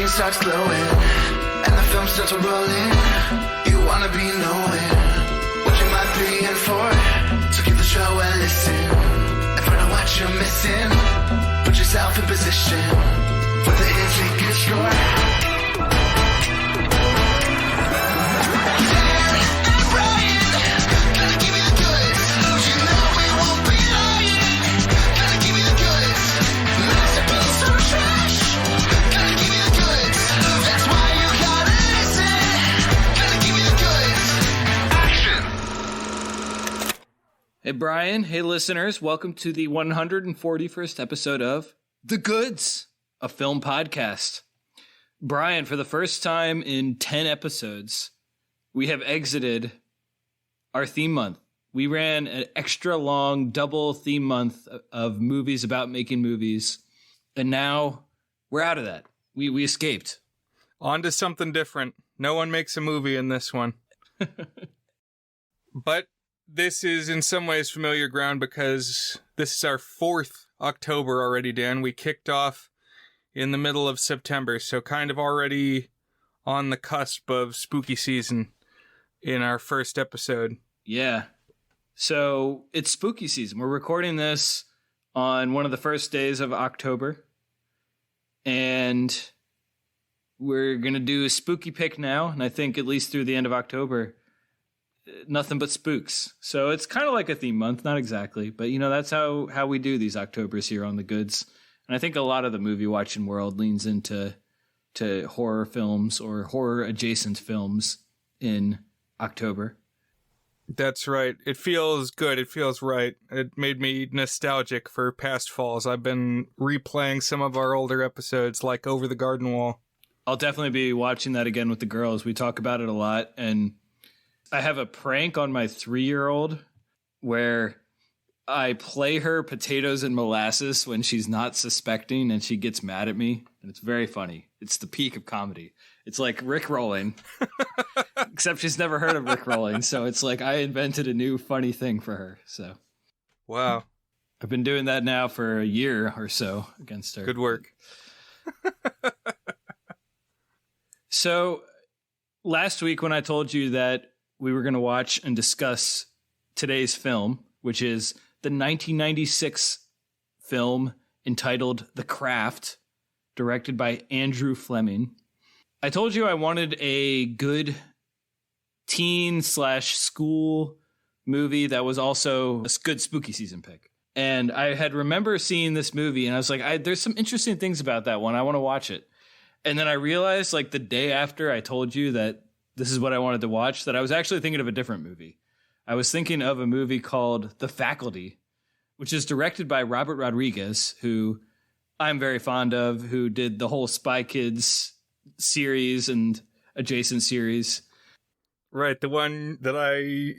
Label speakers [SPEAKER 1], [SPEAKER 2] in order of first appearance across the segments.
[SPEAKER 1] screen starts glowing, and the film starts rolling. You wanna be knowing what you might be in for. So give the show a listen and find out what you're missing. Put yourself in position for the hits we can score.
[SPEAKER 2] Hey, Brian. Hey, listeners. Welcome to the 141st episode of The Goods, a film podcast. Brian, for the first time in 10 episodes, we have exited our theme month. We ran an extra long double theme month of movies about making movies, and now we're out of that. We escaped.
[SPEAKER 3] On to something different. No one makes a movie in this one. But this is in some ways familiar ground because this is our 4th October already, Dan. We kicked off in the middle of September, so kind of already on the cusp of spooky season in our first episode.
[SPEAKER 2] Yeah. So it's spooky season. We're recording this on one of the first days of October, and we're going to do a spooky pick now, and I think at least through the end of October, nothing but spooks. So it's kind of like a theme month, not exactly, but you know, that's how we do these Octobers here on The Goods. And I think a lot of the movie watching world leans into horror films or horror adjacent films in October.
[SPEAKER 3] That's right. It feels good. It feels right. It made me nostalgic for past falls. I've been replaying some of our older episodes, like Over the Garden Wall.
[SPEAKER 2] I'll definitely be watching that again with the girls. We talk about it a lot, and I have a prank on my 3-year-old where I play her potatoes and molasses when she's not suspecting, and she gets mad at me, and it's very funny. It's the peak of comedy. It's like Rickrolling, except she's never heard of Rickrolling, so it's like I invented a new funny thing for her. So,
[SPEAKER 3] wow,
[SPEAKER 2] I've been doing that now for a year or so against her.
[SPEAKER 3] Good work.
[SPEAKER 2] So, last week when I told you that we were going to watch and discuss today's film, which is the 1996 film entitled The Craft, directed by Andrew Fleming. I told you I wanted a good teen/school movie that was also a good spooky season pick. And I had remember seeing this movie, and I was like, there's some interesting things about that one. I want to watch it. And then I realized, like, the day after I told you that this is what I wanted to watch, that I was actually thinking of a different movie. I was thinking of a movie called The Faculty, which is directed by Robert Rodriguez, who I'm very fond of, who did the whole Spy Kids series and adjacent series.
[SPEAKER 3] Right, the one that I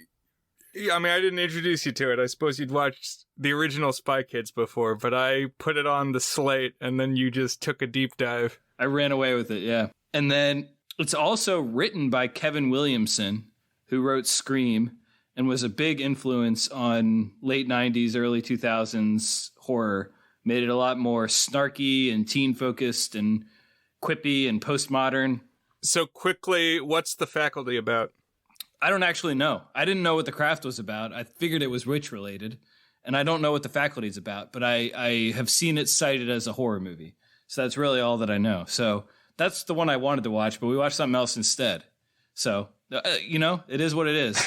[SPEAKER 3] didn't introduce you to it. I suppose you'd watched the original Spy Kids before, but I put it on the slate, and then you just took a deep dive.
[SPEAKER 2] I ran away with it, yeah. And then it's also written by Kevin Williamson, who wrote Scream and was a big influence on late 90s, early 2000s horror. Made it a lot more snarky and teen-focused and quippy and postmodern.
[SPEAKER 3] So quickly, what's The Faculty about?
[SPEAKER 2] I don't actually know. I didn't know what The Craft was about. I figured it was witch-related, and I don't know what The Faculty is about, but I have seen it cited as a horror movie. So that's really all that I know. So that's the one I wanted to watch, but we watched something else instead. So, it is what it is.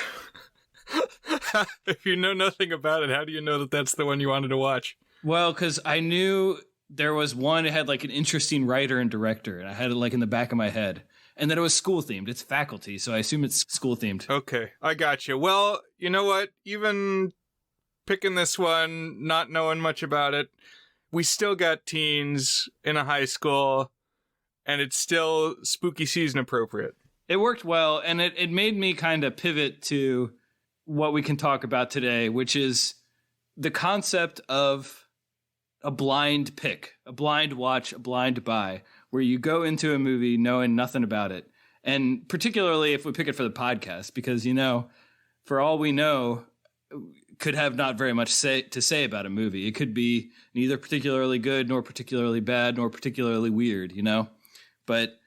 [SPEAKER 3] If you know nothing about it, how do you know that that's the one you wanted to watch?
[SPEAKER 2] Well, because I knew there was one that had like an interesting writer and director, and I had it like in the back of my head. And then it was school themed. It's Faculty, so I assume it's school themed.
[SPEAKER 3] Okay, I got you. Well, you know what? Even picking this one, not knowing much about it, we still got teens in a high school, and it's still spooky season appropriate.
[SPEAKER 2] It worked well, and it made me kind of pivot to what we can talk about today, which is the concept of a blind pick, a blind watch, a blind buy, where you go into a movie knowing nothing about it. And particularly if we pick it for the podcast, because, for all we know, could have not very much to say about a movie. It could be neither particularly good, nor particularly bad, nor particularly weird, But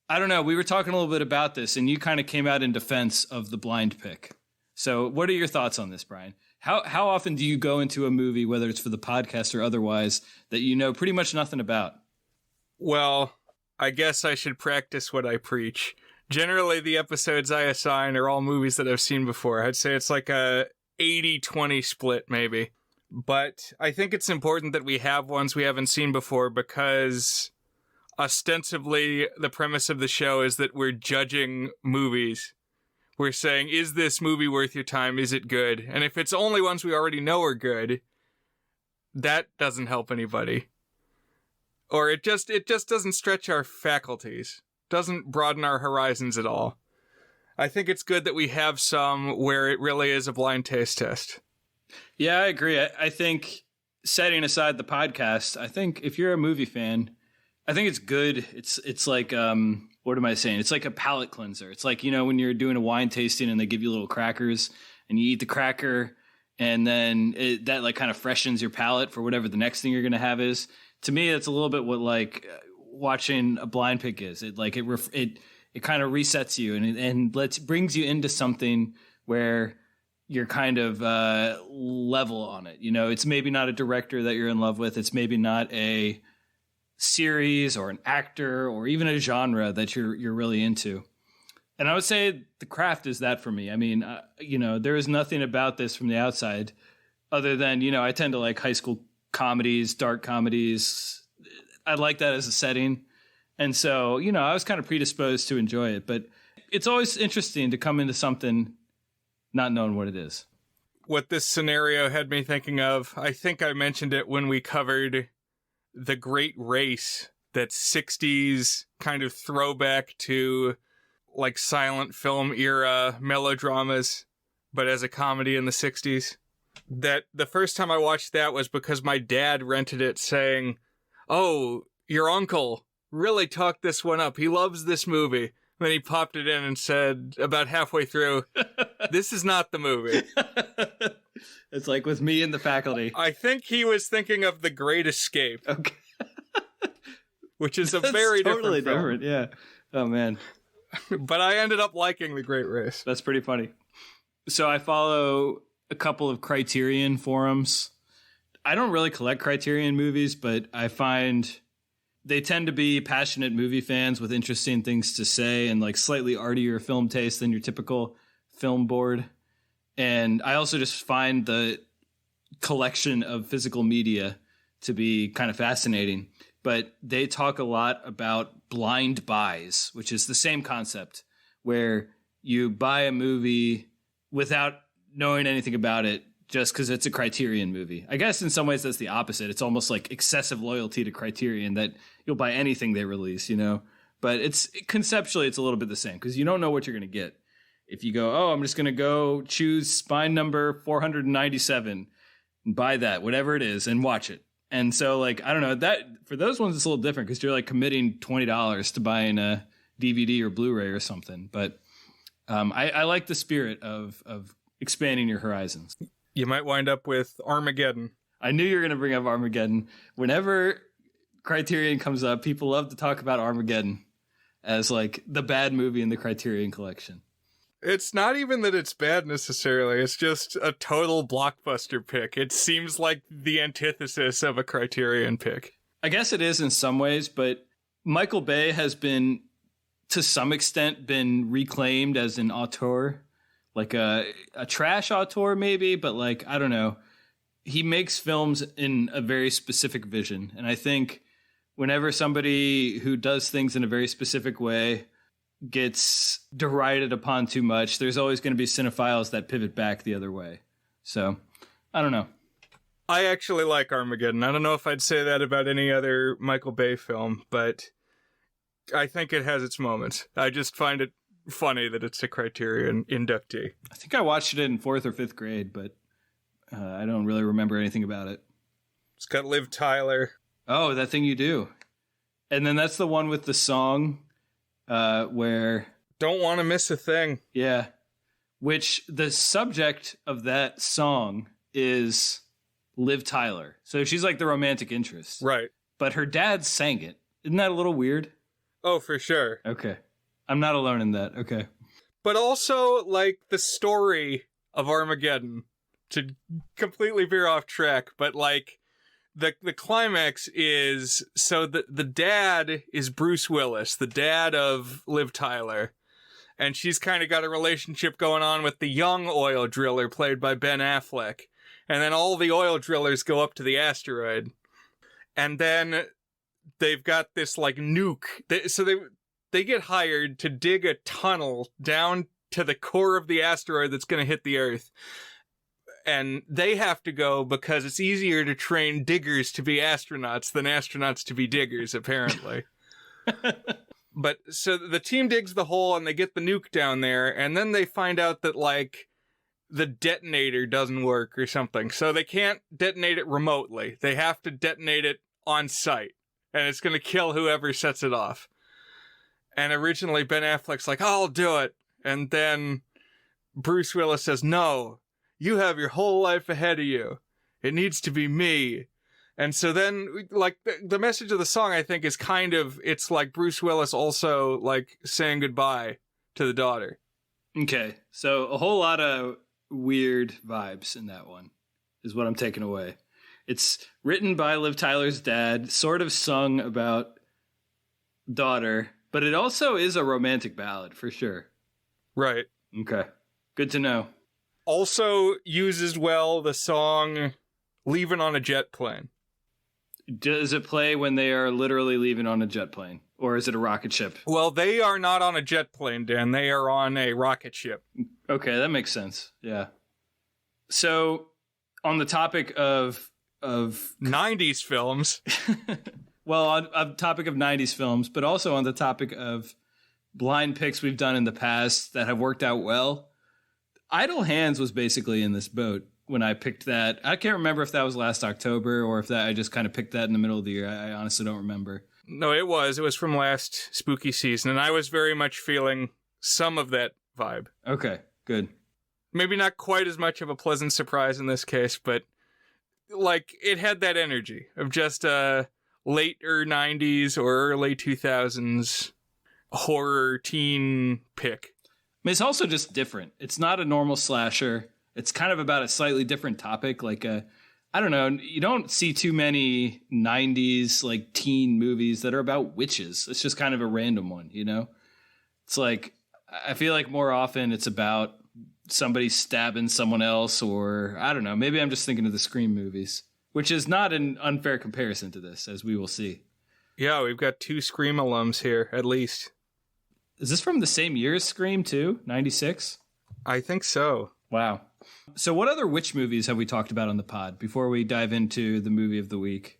[SPEAKER 2] I don't know. We were talking a little bit about this, and you kind of came out in defense of the blind pick. So what are your thoughts on this, Brian? How often do you go into a movie, whether it's for the podcast or otherwise, that you know pretty much nothing about?
[SPEAKER 3] Well, I guess I should practice what I preach. Generally, the episodes I assign are all movies that I've seen before. I'd say it's like a 80-20 split, maybe. But I think it's important that we have ones we haven't seen before because ostensibly the premise of the show is that we're judging movies. We're saying, is this movie worth your time? Is it good? And if it's only ones we already know are good, that doesn't help anybody. Or it just doesn't stretch our faculties. Doesn't broaden our horizons at all. I think it's good that we have some where it really is a blind taste test.
[SPEAKER 2] Yeah, I agree. I think setting aside the podcast, I think if you're a movie fan, I think it's good. It's like, what am I saying? It's like a palate cleanser. It's like, when you're doing a wine tasting and they give you little crackers and you eat the cracker and then that like kind of freshens your palate for whatever the next thing you're going to have is. To me, it's a little bit what like watching a blind pick is. It like it kind of resets you and brings you into something where you're kind of level on it. It's maybe not a director that you're in love with. It's maybe not a series or an actor or even a genre that you're really into. And I would say The Craft is that for me. I mean, there is nothing about this from the outside other than, I tend to like high school comedies, dark comedies. I like that as a setting. And so, I was kind of predisposed to enjoy it, but it's always interesting to come into something not knowing what it is.
[SPEAKER 3] What this scenario had me thinking of, I think I mentioned it when we covered The Great Race, that 60s kind of throwback to like silent film era melodramas, but as a comedy in the 60s. That the first time I watched that was because my dad rented it saying, "Oh, your uncle really talked this one up. He loves this movie." And then he popped it in and said about halfway through, "This is not the movie."
[SPEAKER 2] It's like with me and the faculty.
[SPEAKER 3] I think he was thinking of The Great Escape.
[SPEAKER 2] Okay.
[SPEAKER 3] Which is a very
[SPEAKER 2] totally
[SPEAKER 3] different film.
[SPEAKER 2] different. Yeah. Oh, man.
[SPEAKER 3] But I ended up liking The Great Race.
[SPEAKER 2] That's pretty funny. So I follow a couple of Criterion forums. I don't really collect Criterion movies, but I find they tend to be passionate movie fans with interesting things to say and like slightly artier film taste than your typical film board. And I also just find the collection of physical media to be kind of fascinating. But they talk a lot about blind buys, which is the same concept where you buy a movie without knowing anything about it just because it's a Criterion movie. I guess in some ways that's the opposite. It's almost like excessive loyalty to Criterion that you'll buy anything they release, But it's conceptually, it's a little bit the same because you don't know what you're going to get. If you go, I'm just going to go choose spine number 497 and buy that, whatever it is, and watch it. And so, like, I don't know, that for those ones, it's a little different because you're like committing $20 to buying a DVD or Blu-ray or something. But I like the spirit of expanding your horizons.
[SPEAKER 3] You might wind up with Armageddon.
[SPEAKER 2] I knew you were going to bring up Armageddon. Whenever Criterion comes up, people love to talk about Armageddon as like the bad movie in the Criterion collection.
[SPEAKER 3] It's not even that it's bad necessarily. It's just a total blockbuster pick. It seems like the antithesis of a Criterion pick.
[SPEAKER 2] I guess it is in some ways, but Michael Bay has been, to some extent, been reclaimed as an auteur, like a trash auteur maybe, but like, I don't know. He makes films in a very specific vision. And I think whenever somebody who does things in a very specific way gets derided upon too much, there's always going to be cinephiles that pivot back the other way. So, I don't know.
[SPEAKER 3] I actually like Armageddon. I don't know if I'd say that about any other Michael Bay film, but I think it has its moments. I just find it funny that it's a Criterion inductee.
[SPEAKER 2] I think I watched it in 4th or 5th grade, but I don't really remember anything about it.
[SPEAKER 3] It's got Liv Tyler.
[SPEAKER 2] Oh, That Thing You Do. And then that's the one with the song where...
[SPEAKER 3] Don't want to miss a thing.
[SPEAKER 2] Yeah. Which the subject of that song is Liv Tyler. So she's like the romantic interest.
[SPEAKER 3] Right.
[SPEAKER 2] But her dad sang it. Isn't that a little weird?
[SPEAKER 3] Oh, for sure.
[SPEAKER 2] Okay. I'm not alone in that. Okay.
[SPEAKER 3] But also, like, the story of Armageddon, to completely veer off track, but, like, the climax is, so the dad is Bruce Willis, the dad of Liv Tyler, and she's kind of got a relationship going on with the young oil driller played by Ben Affleck, and then all the oil drillers go up to the asteroid, and then they've got this, like, nuke, they get hired to dig a tunnel down to the core of the asteroid that's going to hit the Earth. And they have to go because it's easier to train diggers to be astronauts than astronauts to be diggers, apparently. But so the team digs the hole and they get the nuke down there, and then they find out that, like, the detonator doesn't work or something. So they can't detonate it remotely. They have to detonate it on site, and it's going to kill whoever sets it off. And originally Ben Affleck's like, I'll do it. And then Bruce Willis says, no, you have your whole life ahead of you. It needs to be me. And so then, like, the message of the song, I think, is kind of, it's like Bruce Willis also, like, saying goodbye to the daughter.
[SPEAKER 2] Okay. So a whole lot of weird vibes in that one is what I'm taking away. It's written by Liv Tyler's dad, sort of sung about daughter, but it also is a romantic ballad for sure.
[SPEAKER 3] Right.
[SPEAKER 2] Okay. Good to know.
[SPEAKER 3] Also uses well the song Leaving on a Jet Plane.
[SPEAKER 2] Does it play when they are literally leaving on a jet plane? Or is it a rocket ship?
[SPEAKER 3] Well, they are not on a jet plane, Dan. They are on a rocket ship.
[SPEAKER 2] Okay, that makes sense. Yeah. So, on the topic of
[SPEAKER 3] 90s films.
[SPEAKER 2] Well, on topic of 90s films, but also on the topic of blind picks we've done in the past that have worked out well. Idle Hands was basically in this boat when I picked that. I can't remember if that was last October or if that I just kind of picked that in the middle of the year. I honestly don't remember.
[SPEAKER 3] No, it was. It was from last spooky season, and I was very much feeling some of that vibe.
[SPEAKER 2] Okay, good.
[SPEAKER 3] Maybe not quite as much of a pleasant surprise in this case, but, like, it had that energy of just a later 90s or early 2000s horror teen pick.
[SPEAKER 2] I mean, it's also just different. It's not a normal slasher. It's kind of about a slightly different topic. Like, I don't know, you don't see too many 90s, like, teen movies that are about witches. It's just kind of a random one, you know? It's like, I feel like more often it's about somebody stabbing someone else, or, I don't know, maybe I'm just thinking of the Scream movies, which is not an unfair comparison to this, as we will see.
[SPEAKER 3] Yeah, we've got 2 Scream alums here, at least.
[SPEAKER 2] Is this from the same year as Scream, too? 96?
[SPEAKER 3] I think so.
[SPEAKER 2] Wow. So what other witch movies have we talked about on the pod before we dive into the movie of the week?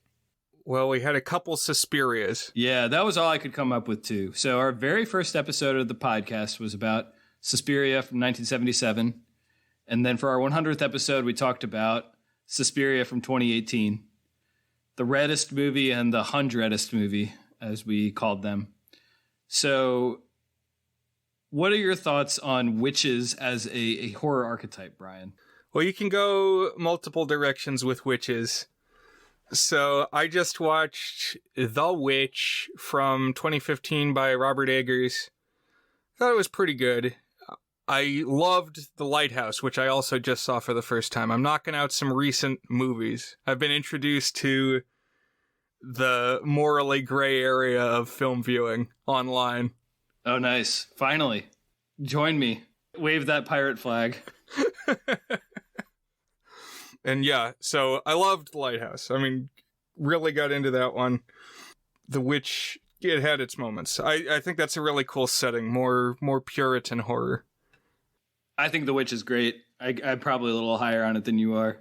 [SPEAKER 3] Well, we had a couple Suspirias.
[SPEAKER 2] Yeah, that was all I could come up with, too. So our very first episode of the podcast was about Suspiria from 1977. And then for our 100th episode, we talked about Suspiria from 2018. The reddest movie and the 100th movie, as we called them. So what are your thoughts on witches as a horror archetype, Brian?
[SPEAKER 3] Well, you can go multiple directions with witches. So I just watched The Witch from 2015 by Robert Eggers. Thought it was pretty good. I loved The Lighthouse, which I also just saw for the first time. I'm knocking out some recent movies. I've been introduced to the morally gray area of film viewing online.
[SPEAKER 2] Oh, nice. Finally. Join me. Wave that pirate flag.
[SPEAKER 3] And yeah, so I loved The Lighthouse. I mean, really got into that one. The Witch, it had its moments. I think that's a really cool setting. More Puritan horror.
[SPEAKER 2] I think The Witch is great. I'm probably a little higher on it than you are.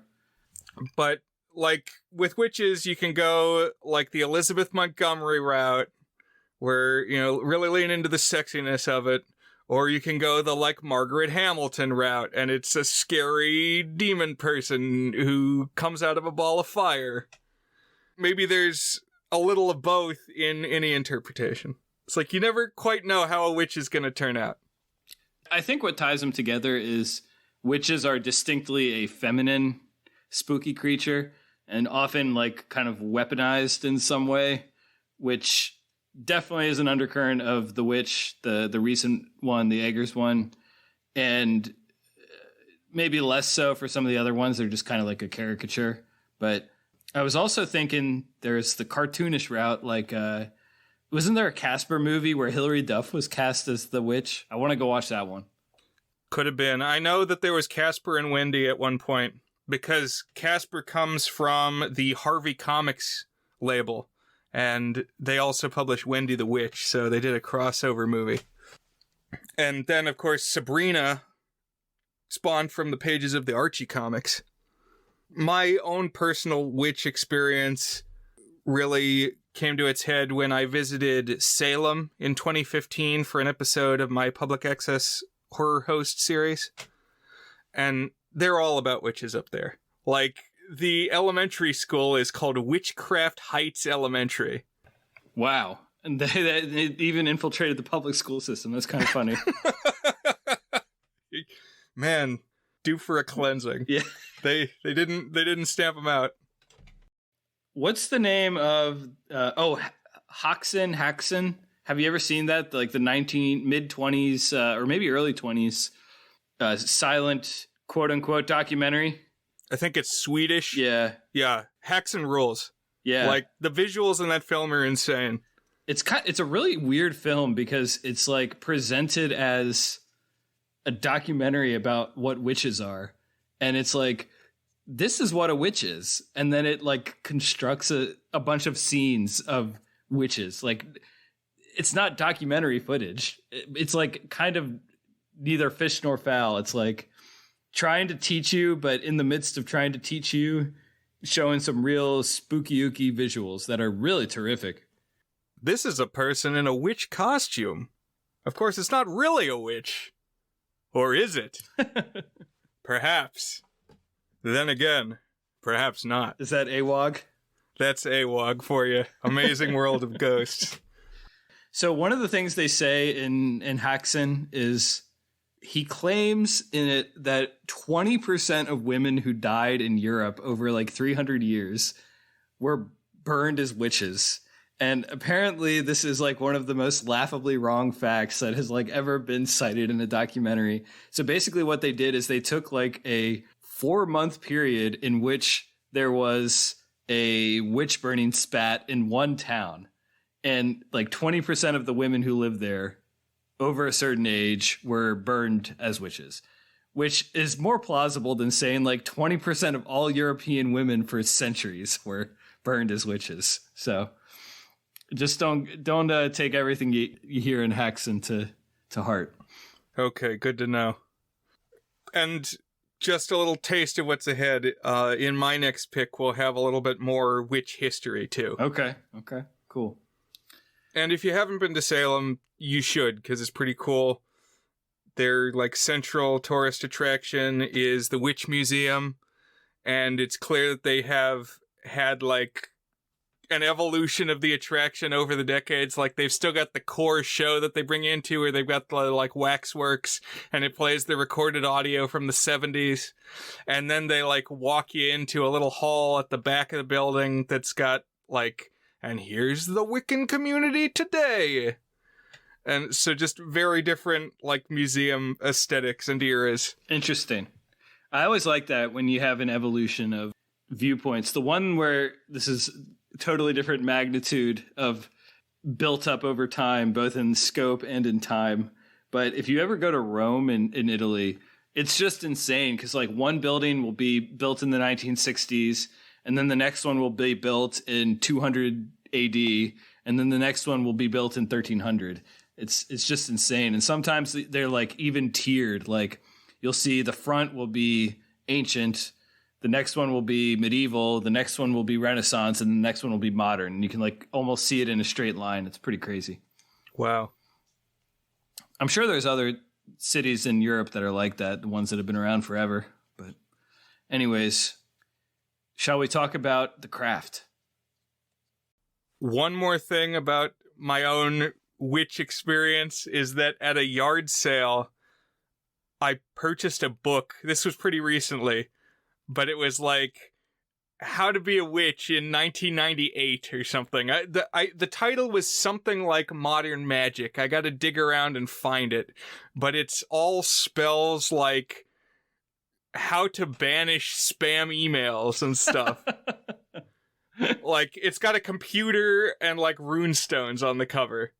[SPEAKER 3] But, like, with witches, you can go, like, the Elizabeth Montgomery route, where, you know, really lean into the sexiness of it. Or you can go the, like, Margaret Hamilton route, and it's a scary demon person who comes out of a ball of fire. Maybe there's a little of both in any interpretation. It's like you never quite know how a witch is going to turn out.
[SPEAKER 2] I think what ties them together is witches are distinctly a feminine, spooky creature, and often, like, kind of weaponized in some way, which definitely is an undercurrent of The Witch, the recent one, the Eggers one, and maybe less so for some of the other ones. They're just kind of like a caricature. But I was also thinking there's the cartoonish route, like wasn't there a Casper movie where Hilary Duff was cast as the witch? I want to go watch that one.
[SPEAKER 3] Could have been. I know that there was Casper and Wendy at one point, because Casper comes from the Harvey Comics label, and they also publish Wendy the Witch, so they did a crossover movie. And then, of course, Sabrina spawned from the pages of the Archie comics. My own personal witch experience really came to its head when I visited Salem in 2015 for an episode of my public access horror host series. And they're all about witches up there. Like, the elementary school is called Witchcraft Heights Elementary.
[SPEAKER 2] Wow. And they even infiltrated the public school system. That's kind of funny.
[SPEAKER 3] Man, due for a cleansing.
[SPEAKER 2] Yeah.
[SPEAKER 3] They didn't stamp them out.
[SPEAKER 2] What's the name of Haxan? Have you ever seen that? Like the mid-20s or maybe early 20s silent quote-unquote documentary?
[SPEAKER 3] I think it's Swedish.
[SPEAKER 2] Yeah.
[SPEAKER 3] Yeah. Hacks and rules.
[SPEAKER 2] Yeah.
[SPEAKER 3] Like, the visuals in that film are insane.
[SPEAKER 2] It's a really weird film because it's like presented as a documentary about what witches are. And it's like, this is what a witch is. And then it like constructs a bunch of scenes of witches. Like, it's not documentary footage. It's like kind of neither fish nor fowl. It's like trying to teach you, but in the midst of trying to teach you, showing some real spooky-ooky visuals that are really terrific.
[SPEAKER 3] This is a person in a witch costume. Of course, it's not really a witch. Or is it? Perhaps. Then again, perhaps not.
[SPEAKER 2] Is that AWOG?
[SPEAKER 3] That's AWOG for you. Amazing World of Ghosts.
[SPEAKER 2] So one of the things they say in Haxan is he claims in it that 20% of women who died in Europe over like 300 years were burned as witches. And apparently this is like one of the most laughably wrong facts that has like ever been cited in a documentary. So basically what they did is they took like a 4-month period in which there was a witch burning spat in one town. And like 20% of the women who lived there over a certain age were burned as witches, which is more plausible than saying like 20% of all European women for centuries were burned as witches. So just don't take everything you hear in Haxan to heart.
[SPEAKER 3] Okay, good to know. And just a little taste of what's ahead. In my next pick, we'll have a little bit more witch history, too.
[SPEAKER 2] Okay, cool.
[SPEAKER 3] And if you haven't been to Salem, you should, because it's pretty cool. Their, like, central tourist attraction is the Witch Museum, and it's clear that they have had, like, an evolution of the attraction over the decades. Like, they've still got the core show that they bring into where they've got the like waxworks and it plays the recorded audio from the 70s, and then they like walk you into a little hall at the back of the building that's got like, and here's the Wiccan community today. And so just very different like museum aesthetics and eras.
[SPEAKER 2] Interesting. I always like that when you have an evolution of viewpoints. The one where this is totally different magnitude of built up over time, both in scope and in time. But if you ever go to Rome in Italy, it's just insane because like one building will be built in the 1960s, and then the next one will be built in 200 AD, and then the next one will be built in 1300. It's just insane. And sometimes they're like even tiered. Like you'll see the front will be ancient, the next one will be medieval, the next one will be Renaissance, and the next one will be modern. And you can like almost see it in a straight line. It's pretty crazy.
[SPEAKER 3] Wow.
[SPEAKER 2] I'm sure there's other cities in Europe that are like that, the ones that have been around forever. But anyways, shall we talk about the craft?
[SPEAKER 3] One more thing about my own witch experience is that at a yard sale, I purchased a book. This was pretty recently. But it was like How to Be a Witch in 1998 or something. The title was something like Modern Magic. I got to dig around and find it, but it's all spells like how to banish spam emails and stuff. Like, it's got a computer and like runestones on the cover.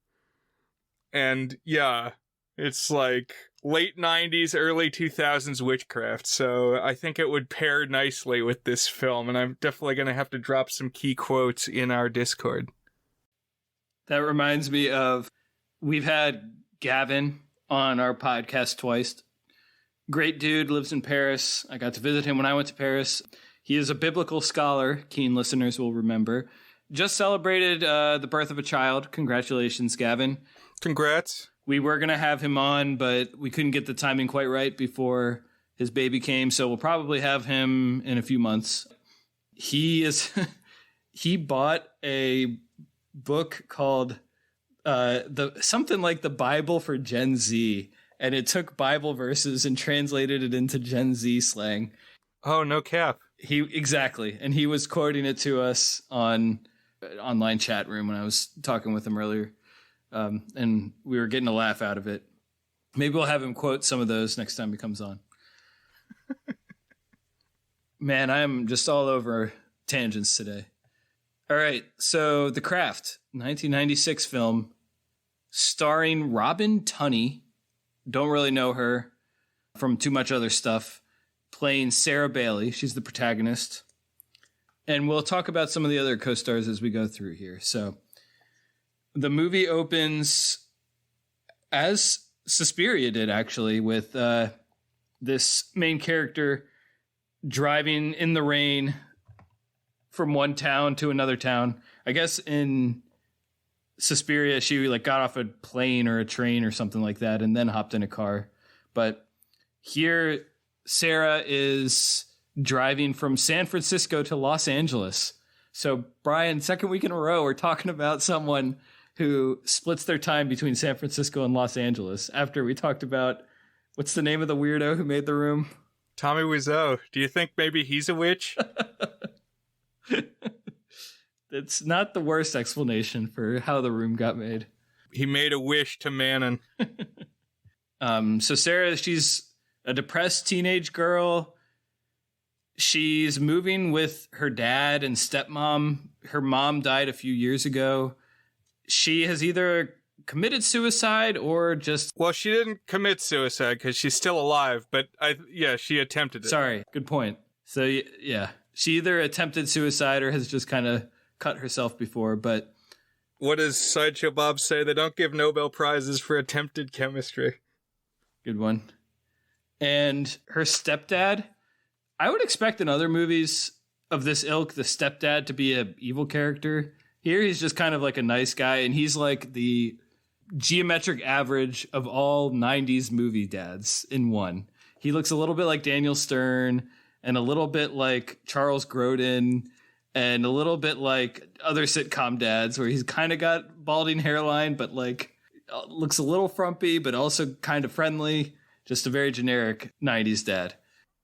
[SPEAKER 3] And yeah, it's like late 90s, early 2000s witchcraft. So I think it would pair nicely with this film. And I'm definitely going to have to drop some key quotes in our Discord.
[SPEAKER 2] That reminds me of, we've had Gavin on our podcast twice. Great dude, lives in Paris. I got to visit him when I went to Paris. He is a biblical scholar, keen listeners will remember. Just celebrated the birth of a child. Congratulations, Gavin.
[SPEAKER 3] Congrats.
[SPEAKER 2] We were going to have him on, but we couldn't get the timing quite right before his baby came, so we'll probably have him in a few months. He bought a book called something like the Bible for Gen Z, and it took Bible verses and translated it into Gen Z slang.
[SPEAKER 3] Oh, no cap.
[SPEAKER 2] Exactly. And he was quoting it to us on online chat room when I was talking with him earlier. And we were getting a laugh out of it. Maybe we'll have him quote some of those next time he comes on. Man, I'm just all over tangents today. All right. So The Craft, 1996 film starring Robin Tunney. Don't really know her from too much other stuff. Playing Sarah Bailey. She's the protagonist. And we'll talk about some of the other co-stars as we go through here. So the movie opens as Suspiria did, actually, with this main character driving in the rain from one town to another town. I guess in Suspiria, she like got off a plane or a train or something like that and then hopped in a car. But here, Sarah is driving from San Francisco to Los Angeles. So, Brian, second week in a row, we're talking about someone who splits their time between San Francisco and Los Angeles after we talked about, what's the name of the weirdo who made The Room?
[SPEAKER 3] Tommy Wiseau. Do you think maybe he's a witch?
[SPEAKER 2] It's not the worst explanation for how The Room got made.
[SPEAKER 3] He made a wish to Manon.
[SPEAKER 2] So Sarah, she's a depressed teenage girl. She's moving with her dad and stepmom. Her mom died a few years ago. She has either committed suicide or just...
[SPEAKER 3] Well, she didn't commit suicide because she's still alive, but she attempted it.
[SPEAKER 2] Sorry, good point. So yeah, she either attempted suicide or has just kind of cut herself before, but...
[SPEAKER 3] What does Sideshow Bob say? They don't give Nobel Prizes for attempted chemistry.
[SPEAKER 2] Good one. And her stepdad, I would expect in other movies of this ilk, the stepdad to be an evil character. Here he's just kind of like a nice guy, and he's like the geometric average of all 90s movie dads in one. He looks a little bit like Daniel Stern and a little bit like Charles Grodin and a little bit like other sitcom dads where he's kind of got balding hairline, but like looks a little frumpy, but also kind of friendly. Just a very generic 90s dad.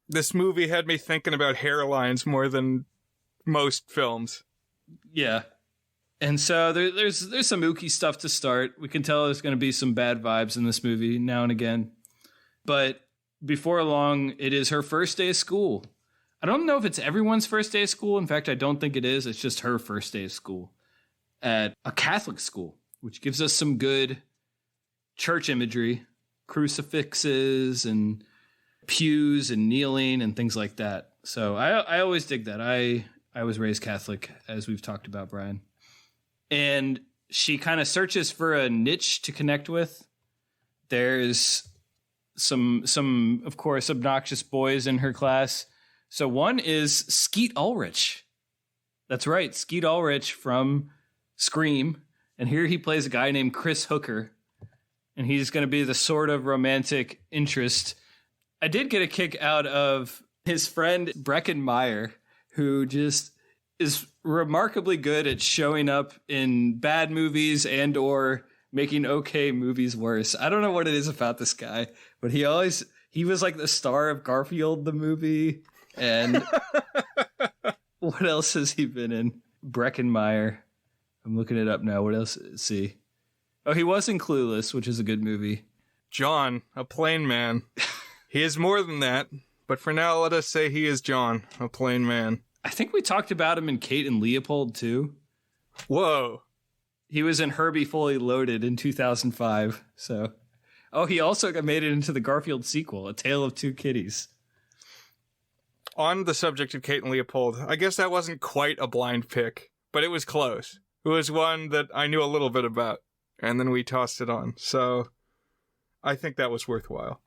[SPEAKER 3] This movie had me thinking about hairlines more than most films.
[SPEAKER 2] Yeah. And so there's some ooky stuff to start. We can tell there's going to be some bad vibes in this movie now and again. But before long, it is her first day of school. I don't know if it's everyone's first day of school. In fact, I don't think it is. It's just her first day of school at a Catholic school, which gives us some good church imagery. Crucifixes and pews and kneeling and things like that. So I always dig that. I was raised Catholic, as we've talked about, Brian. And she kind of searches for a niche to connect with. There's some of course, obnoxious boys in her class. So one is Skeet Ulrich. That's right, Skeet Ulrich from Scream. And here he plays a guy named Chris Hooker. And he's going to be the sort of romantic interest. I did get a kick out of his friend Breckin Meyer, who just is remarkably good at showing up in bad movies and or making okay movies worse. I don't know what it is about this guy, but he was like the star of Garfield, the movie. And What else has he been in? Breckenmeyer. I'm looking it up now. What else? Let's see. Oh, he was in Clueless, which is a good movie.
[SPEAKER 3] John, a plain man. He is more than that, but for now, let us say he is John, a plain man.
[SPEAKER 2] I think we talked about him in Kate and Leopold, too.
[SPEAKER 3] Whoa.
[SPEAKER 2] He was in Herbie Fully Loaded in 2005. So, he also made it into the Garfield sequel, A Tale of Two Kitties.
[SPEAKER 3] On the subject of Kate and Leopold, I guess that wasn't quite a blind pick, but it was close. It was one that I knew a little bit about, and then we tossed it on. So I think that was worthwhile.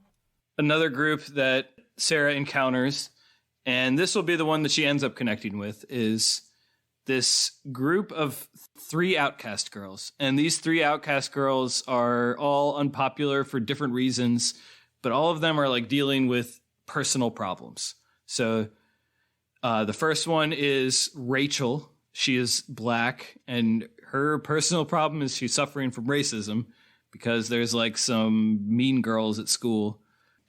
[SPEAKER 2] Another group that Sarah encounters, and this will be the one that she ends up connecting with, is this group of 3 outcast girls. And these 3 outcast girls are all unpopular for different reasons, but all of them are like dealing with personal problems. So the first one is Rachel. She is black, and her personal problem is she's suffering from racism because there's like some mean girls at school.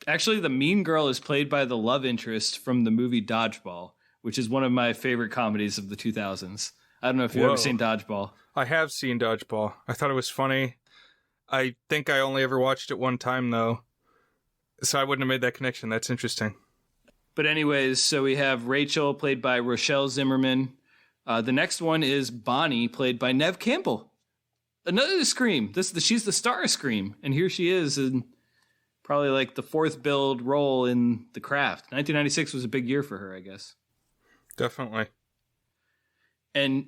[SPEAKER 2] Actually, the mean girl is played by the love interest from the movie Dodgeball, which is one of my favorite comedies of the 2000s. I don't know if you've ever seen Dodgeball.
[SPEAKER 3] I have seen Dodgeball. I thought it was funny. I think I only ever watched it one time, though, so I wouldn't have made that connection. That's interesting.
[SPEAKER 2] But anyways, so we have Rachel, played by Rochelle Zimmerman. The next one is Bonnie, played by Neve Campbell. Another Scream. She's the star of Scream, and here she is in probably like the 4th build role in The Craft. 1996 was a big year for her, I guess.
[SPEAKER 3] Definitely.
[SPEAKER 2] And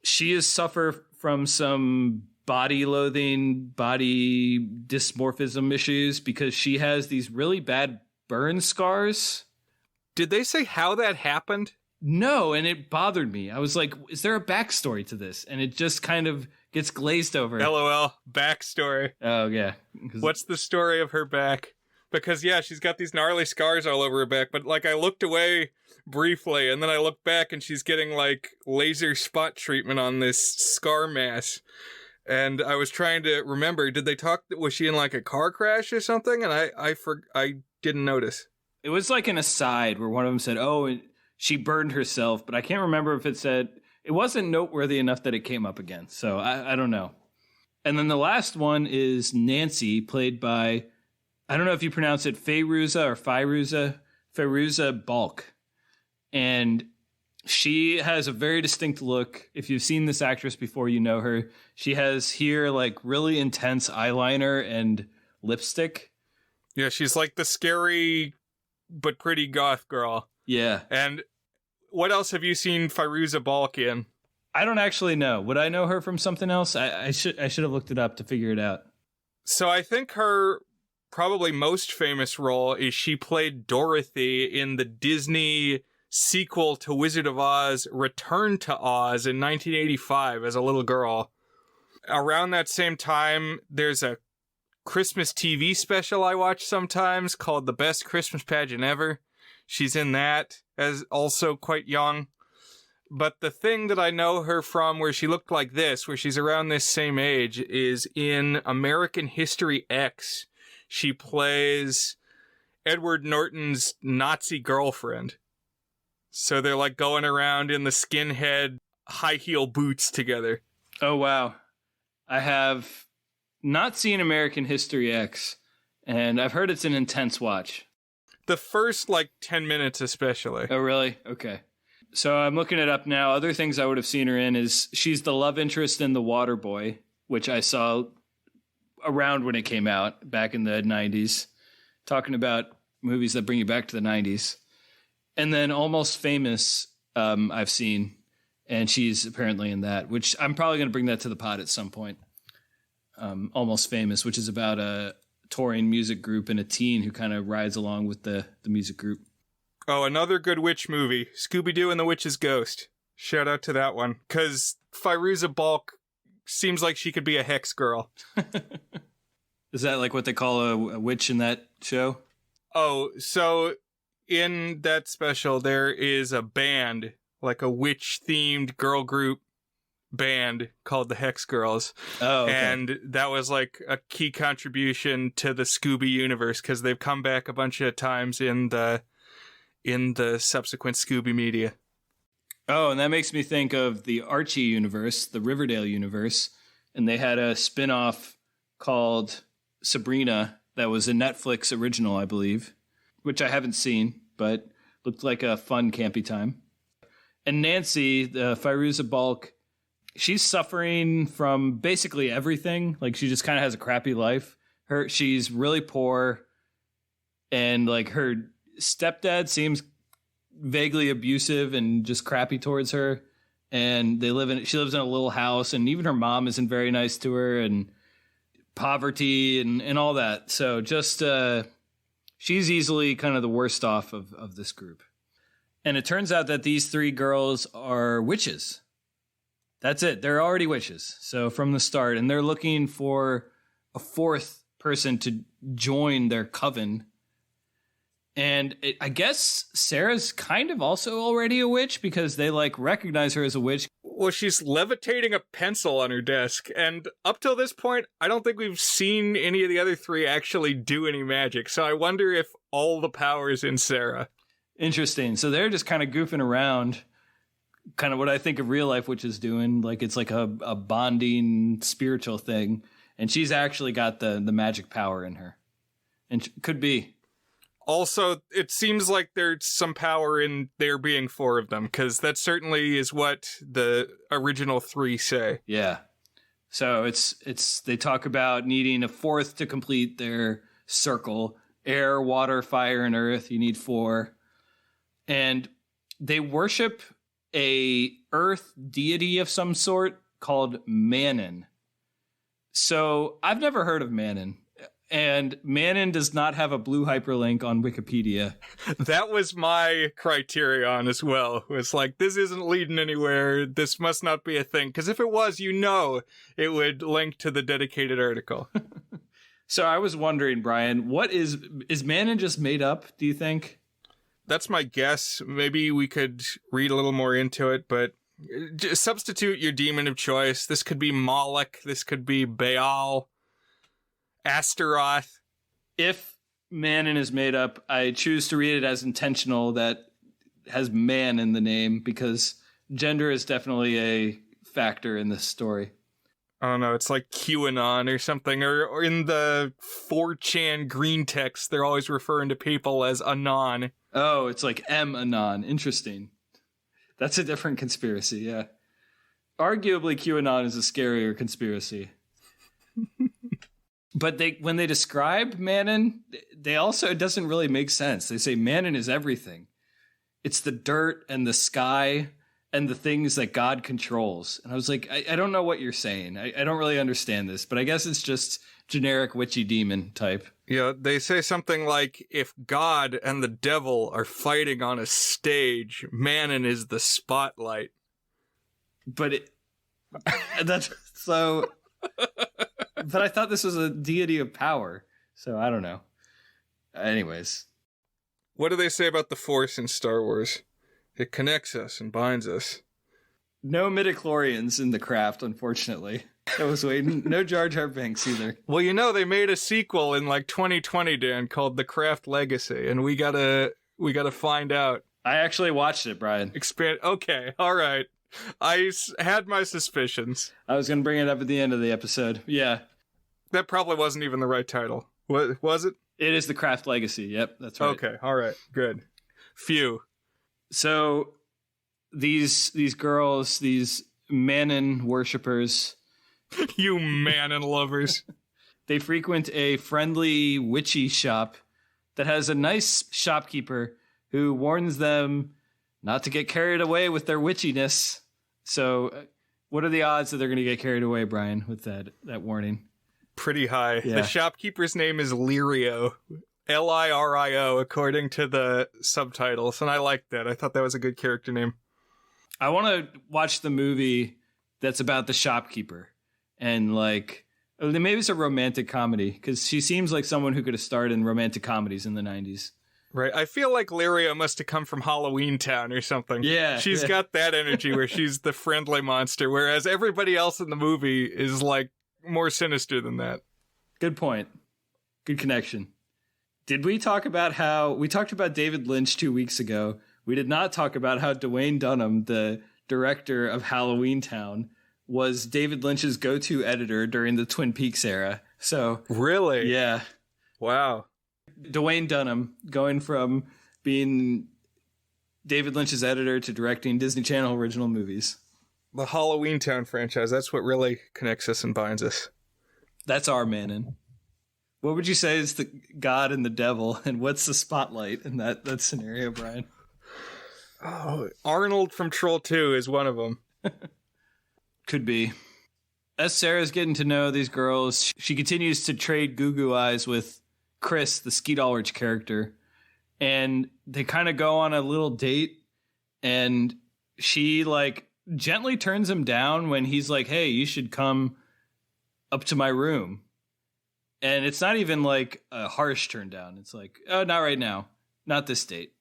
[SPEAKER 2] she has suffered from some body loathing, body dysmorphism issues because she has these really bad burn scars.
[SPEAKER 3] Did they say how that happened?
[SPEAKER 2] No, and it bothered me. I was like, is there a backstory to this? And it just kind of gets glazed over.
[SPEAKER 3] LOL, backstory.
[SPEAKER 2] Oh, yeah.
[SPEAKER 3] What's the story of her back? Because, yeah, she's got these gnarly scars all over her back, but, like, I looked away briefly, and then I looked back, and she's getting, like, laser spot treatment on this scar mass. And I was trying to remember, did they talk, was she in, like, a car crash or something? And I didn't notice.
[SPEAKER 2] It was like an aside where one of them said, she burned herself, but I can't remember if it said, it wasn't noteworthy enough that it came up again. So I don't know. And then the last one is Nancy, played by, I don't know if you pronounce it Fairuza Balk. And she has a very distinct look. If you've seen this actress before, you know her. She has here like really intense eyeliner and lipstick.
[SPEAKER 3] Yeah, she's like the scary but pretty goth girl.
[SPEAKER 2] Yeah.
[SPEAKER 3] And what else have you seen Fairuza Balk in?
[SPEAKER 2] I don't actually know. Would I know her from something else? I should have looked it up to figure it out.
[SPEAKER 3] So I think her probably most famous role is she played Dorothy in the Disney sequel to Wizard of Oz, Return to Oz in 1985 as a little girl. Around that same time, there's a Christmas TV special I watch sometimes called The Best Christmas Pageant Ever. She's in that as also quite young. But the thing that I know her from where she looked like this, where she's around this same age, is in American History X. She plays Edward Norton's Nazi girlfriend. So they're like going around in the skinhead high heel boots together.
[SPEAKER 2] Oh, wow. I have not seen American History X, and I've heard it's an intense watch.
[SPEAKER 3] The first, 10 minutes especially.
[SPEAKER 2] Oh, really? Okay. So I'm looking it up now. Other things I would have seen her in is she's the love interest in The Waterboy, which I saw around when it came out back in the 90s. Talking about movies that bring you back to the 90s. And then Almost Famous I've seen, and she's apparently in that, which I'm probably going to bring that to the pod at some point. Almost Famous, which is about a touring music group and a teen who kind of rides along with the music group.
[SPEAKER 3] Oh, another good witch movie, Scooby-Doo and the Witch's Ghost. Shout out to that one, because Fairuza Balk seems like she could be a hex girl.
[SPEAKER 2] Is that like what they call a witch in that show?
[SPEAKER 3] Oh, so in that special, there is a band, like a witch-themed girl group band called the Hex Girls.
[SPEAKER 2] Oh, okay.
[SPEAKER 3] And that was like a key contribution to the Scooby universe, because they've come back a bunch of times in the subsequent Scooby media.
[SPEAKER 2] Oh, and that makes me think of the Archie universe, the Riverdale universe. And they had a spin-off called Sabrina that was a Netflix original, I believe, which I haven't seen, but looked like a fun, campy time. And Nancy, the Fairuza Balk, she's suffering from basically everything. Like, she just kind of has a crappy life. She's really poor, and like her stepdad seems vaguely abusive and just crappy towards her. And she lives in a little house, and even her mom isn't very nice to her, and poverty and all that. So just she's easily kind of the worst off of this group. And it turns out that these three girls are witches. That's it. They're already witches. So from the start, and they're looking for a fourth person to join their coven. And I guess Sarah's kind of also already a witch because they like recognize her as a witch.
[SPEAKER 3] Well, she's levitating a pencil on her desk. And up till this point, I don't think we've seen any of the other three actually do any magic. So I wonder if all the power is in Sarah.
[SPEAKER 2] Interesting. So they're just kind of goofing around, kind of what I think of real life witches doing. Like it's like a bonding spiritual thing. And she's actually got the magic power in her. And could be.
[SPEAKER 3] Also, it seems like there's some power in there being four of them, because that certainly is what the original three say.
[SPEAKER 2] Yeah. So they talk about needing a fourth to complete their circle. Air, water, fire, and earth. You need four. And they worship a earth deity of some sort called Manon. So I've never heard of Manon. And Manon does not have a blue hyperlink on Wikipedia.
[SPEAKER 3] That was my criterion as well. It's like, this isn't leading anywhere. This must not be a thing. Because if it was, it would link to the dedicated article.
[SPEAKER 2] So I was wondering, Brian, what is Manon just made up, do you think?
[SPEAKER 3] That's my guess. Maybe we could read a little more into it, but just substitute your demon of choice. This could be Moloch. This could be Baal. Astaroth.
[SPEAKER 2] If Manon is made up, I choose to read it as intentional that has man in the name because gender is definitely a factor in this story.
[SPEAKER 3] I don't know, it's like QAnon or something, or in the 4chan green text, they're always referring to people as Anon.
[SPEAKER 2] Oh, it's like M-Anon. Interesting. That's a different conspiracy, yeah. Arguably, QAnon is a scarier conspiracy. But when they describe Manon, they also, it doesn't really make sense. They say Manon is everything. It's the dirt and the sky and the things that God controls. And I was like, I don't know what you're saying. I don't really understand this, but I guess it's just generic witchy demon type.
[SPEAKER 3] Yeah, they say something like, if God and the devil are fighting on a stage, Manon is the spotlight.
[SPEAKER 2] But that's so... But I thought this was a deity of power, so I don't know. Anyways.
[SPEAKER 3] What do they say about the Force in Star Wars? It connects us and binds us.
[SPEAKER 2] No midichlorians in the craft, unfortunately. I was waiting. No Jar Jar Binks either.
[SPEAKER 3] Well, they made a sequel in like 2020, Dan, called The Craft Legacy, and we gotta find out.
[SPEAKER 2] I actually watched it, Brian.
[SPEAKER 3] Okay, all right. I had my suspicions.
[SPEAKER 2] I was going to bring it up at the end of the episode. Yeah.
[SPEAKER 3] That probably wasn't even the right title. What was it?
[SPEAKER 2] It is The Craft Legacy. Yep, that's right.
[SPEAKER 3] Okay, all right, good. Phew.
[SPEAKER 2] So these girls, these Manon worshippers.
[SPEAKER 3] You Manon lovers.
[SPEAKER 2] They frequent a friendly witchy shop that has a nice shopkeeper who warns them not to get carried away with their witchiness. So what are the odds that they're going to get carried away, Brian, with that warning?
[SPEAKER 3] Pretty high.
[SPEAKER 2] Yeah.
[SPEAKER 3] The shopkeeper's name is Lirio. Lirio, according to the subtitles. And I liked that. I thought that was a good character name.
[SPEAKER 2] I want to watch the movie that's about the shopkeeper. And like, maybe it's a romantic comedy, because she seems like someone who could have starred in romantic comedies in the 90s.
[SPEAKER 3] Right. I feel like Lirio must have come from Halloween Town or something.
[SPEAKER 2] Yeah.
[SPEAKER 3] She's got that energy where she's the friendly monster, whereas everybody else in the movie is like more sinister than that.
[SPEAKER 2] Good point. Good connection. Did we talk about we talked about David Lynch 2 weeks ago we did not talk about how Dwayne Dunham, the director of Halloween Town, was David Lynch's go-to editor during the Twin Peaks era. So
[SPEAKER 3] really?
[SPEAKER 2] Yeah.
[SPEAKER 3] Wow.
[SPEAKER 2] Dwayne Dunham going from being David Lynch's editor to directing Disney Channel original movies.
[SPEAKER 3] The Halloween Town franchise, that's what really connects us and binds us.
[SPEAKER 2] That's our Manon. What would you say is the God and the devil, and what's the spotlight in that scenario, Brian?
[SPEAKER 3] Oh, Arnold from Troll 2 is one of them.
[SPEAKER 2] Could be. As Sarah's getting to know these girls, she continues to trade goo-goo eyes with Chris, the Skeet Ulrich character. And they kind of go on a little date, and she, like, gently turns him down when he's like, hey, you should come up to my room. And it's not even, like, a harsh turn down. It's like, oh, not right now. Not this date.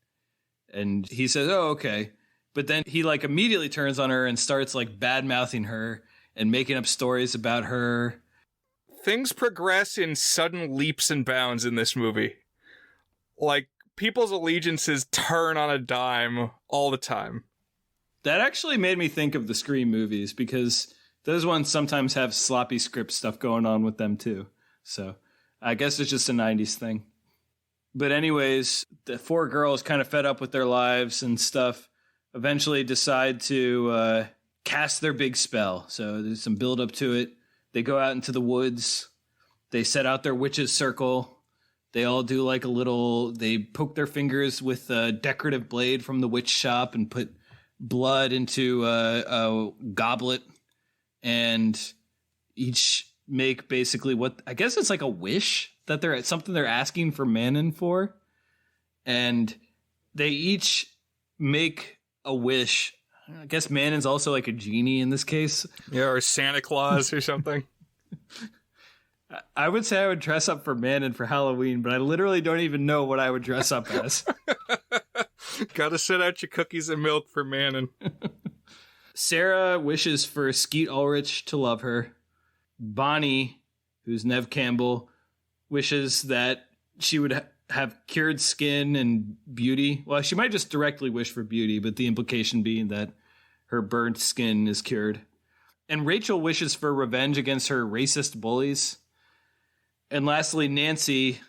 [SPEAKER 2] And he says, oh, okay. But then he, like, immediately turns on her and starts, like, bad-mouthing her and making up stories about her.
[SPEAKER 3] Things progress in sudden leaps and bounds in this movie. Like, people's allegiances turn on a dime all the time.
[SPEAKER 2] That actually made me think of the Scream movies, because those ones sometimes have sloppy script stuff going on with them, too. So I guess it's just a 90s thing. But anyways, the four girls, kind of fed up with their lives and stuff, eventually decide to cast their big spell. So there's some build up to it. They go out into the woods. They set out their witch's circle. They all do like they poke their fingers with a decorative blade from the witch shop and put blood into a goblet, and each make basically what I guess it's like a wish that they're asking for Manon for. And they each make a wish. I guess Manon's also like a genie in this case.
[SPEAKER 3] Yeah, or Santa Claus or something.
[SPEAKER 2] I would say I would dress up for Manon for Halloween, but I literally don't even know what I would dress up as.
[SPEAKER 3] Gotta set out your cookies and milk for Manon.
[SPEAKER 2] Sarah wishes for Skeet Ulrich to love her. Bonnie, who's Neve Campbell, wishes that she would have cured skin and beauty. Well, she might just directly wish for beauty, but the implication being that her burnt skin is cured. And Rachel wishes for revenge against her racist bullies. And lastly, Nancy,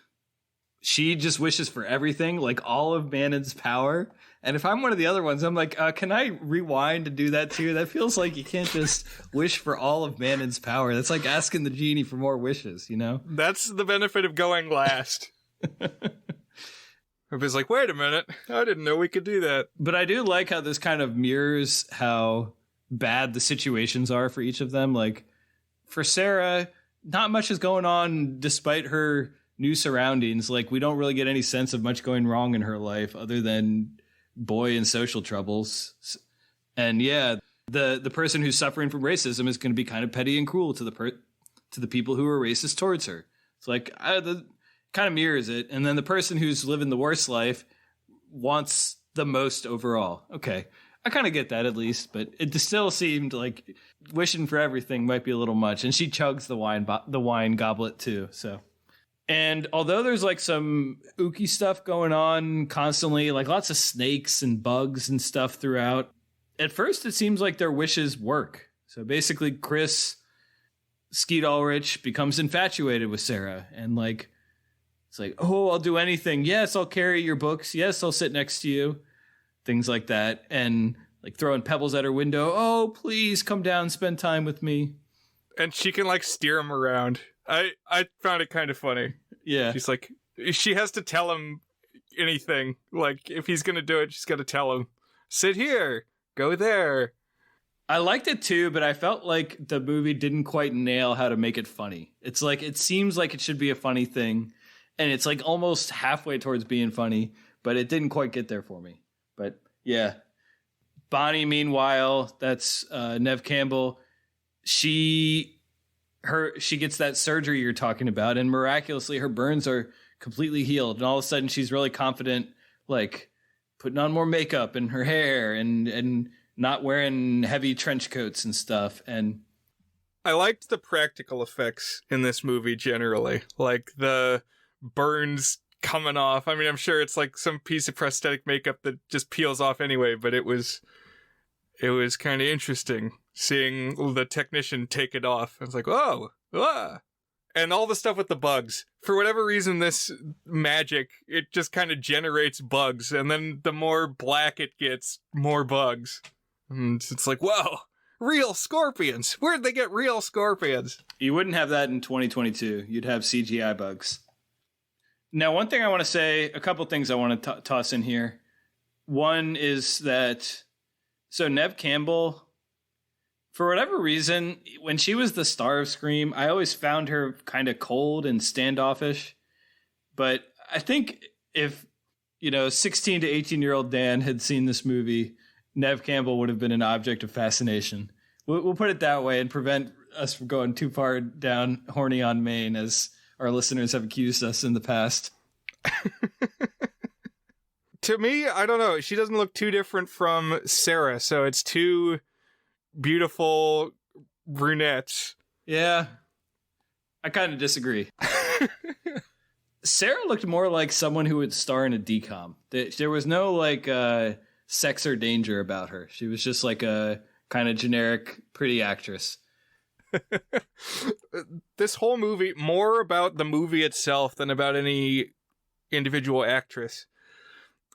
[SPEAKER 2] she just wishes for everything, like all of Manon's power. And if I'm one of the other ones, I'm like, can I rewind and do that too? That feels like you can't just wish for all of Manon's power. That's like asking the genie for more wishes, you know?
[SPEAKER 3] That's the benefit of going last. Everybody's like, wait a minute, I didn't know we could do that.
[SPEAKER 2] But I do like how this kind of mirrors how bad the situations are for each of them. Like, for Sarah, not much is going on despite her new surroundings. Like, we don't really get any sense of much going wrong in her life other than boy and social troubles. And yeah, the person who's suffering from racism is going to be kind of petty and cruel to the people who are racist towards her. It's like, kind of mirrors it. And then the person who's living the worst life wants the most overall. Okay, I kind of get that at least, but it still seemed like wishing for everything might be a little much. And she chugs the wine goblet too. So, and although there's like some ooky stuff going on constantly, like lots of snakes and bugs and stuff throughout, at first it seems like their wishes work. So basically Chris Skeet Ulrich becomes infatuated with Sarah, and like, it's like, oh, I'll do anything. Yes, I'll carry your books. Yes, I'll sit next to you. Things like that. And like throwing pebbles at her window. Oh, please come down, spend time with me.
[SPEAKER 3] And she can like steer him around. I found it kind of funny.
[SPEAKER 2] Yeah.
[SPEAKER 3] She's like, she has to tell him anything. Like, if he's going to do it, she's got to tell him, sit here, go there.
[SPEAKER 2] I liked it too, but I felt like the movie didn't quite nail how to make it funny. It's like, it seems like it should be a funny thing, and it's like almost halfway towards being funny, but it didn't quite get there for me. But yeah. Bonnie, meanwhile, that's Neve Campbell. She gets that surgery you're talking about, and miraculously her burns are completely healed. And all of a sudden she's really confident, like putting on more makeup in her hair and not wearing heavy trench coats and stuff. And
[SPEAKER 3] I liked the practical effects in this movie generally. Like the burns coming off. I mean, I'm sure it's like some piece of prosthetic makeup that just peels off anyway, but it was kind of interesting seeing the technician take it off. I was like, oh, ah. And all the stuff with the bugs. For whatever reason, this magic, it just kind of generates bugs. And then the more black it gets, more bugs. And it's like, whoa, real scorpions. Where'd they get real scorpions?
[SPEAKER 2] You wouldn't have that in 2022. You'd have CGI bugs. Now, one thing I want to say, a couple things I want to toss in here. One is that, so Neve Campbell, for whatever reason, when she was the star of Scream, I always found her kind of cold and standoffish. But I think if, 16 to 18-year-old Dan had seen this movie, Neve Campbell would have been an object of fascination. We'll put it that way and prevent us from going too far down horny on Maine, as our listeners have accused us in the past.
[SPEAKER 3] To me, I don't know. She doesn't look too different from Sarah, so it's two beautiful brunettes.
[SPEAKER 2] Yeah, I kind of disagree. Sarah looked more like someone who would star in a DCOM. There was no sex or danger about her. She was just like a kind of generic pretty actress.
[SPEAKER 3] This whole movie, more about the movie itself than about any individual actress.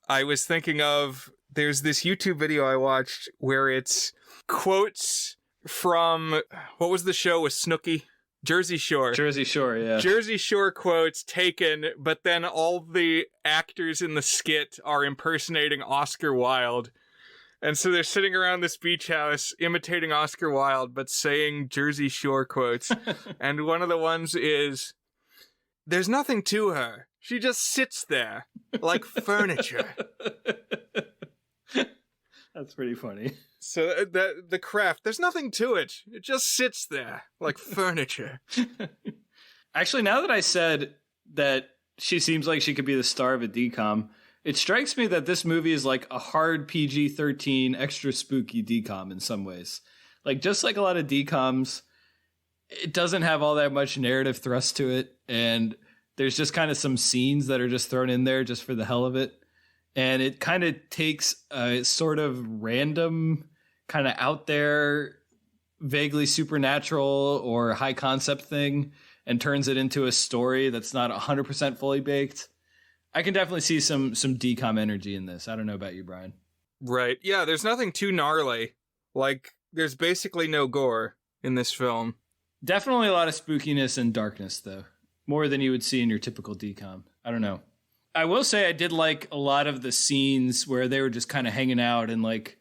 [SPEAKER 3] I was thinking of, there's this YouTube video I watched where it's quotes from, what was the show with Snooki? Jersey Shore.
[SPEAKER 2] Jersey Shore, yeah.
[SPEAKER 3] Jersey Shore quotes taken, but then all the actors in the skit are impersonating Oscar Wilde. And so they're sitting around this beach house imitating Oscar Wilde, but saying Jersey Shore quotes. And one of the ones is, "There's nothing to her. She just sits there like furniture."
[SPEAKER 2] That's pretty funny.
[SPEAKER 3] So the craft, there's nothing to it. It just sits there like furniture.
[SPEAKER 2] Actually, now that I said that she seems like she could be the star of a DCOM, it strikes me that this movie is like a hard PG-13, extra spooky DCOM in some ways. Like, just like a lot of DCOMs, it doesn't have all that much narrative thrust to it. And there's just kind of some scenes that are just thrown in there just for the hell of it. And it kind of takes a sort of random, kind of out there, vaguely supernatural or high concept thing and turns it into a story that's not 100% fully baked. I can definitely see some DCOM energy in this. I don't know about you, Brian.
[SPEAKER 3] Right. Yeah, there's nothing too gnarly. Like, there's basically no gore in this film.
[SPEAKER 2] Definitely a lot of spookiness and darkness, though. More than you would see in your typical DCOM. I don't know. I will say I did like a lot of the scenes where they were just kind of hanging out and like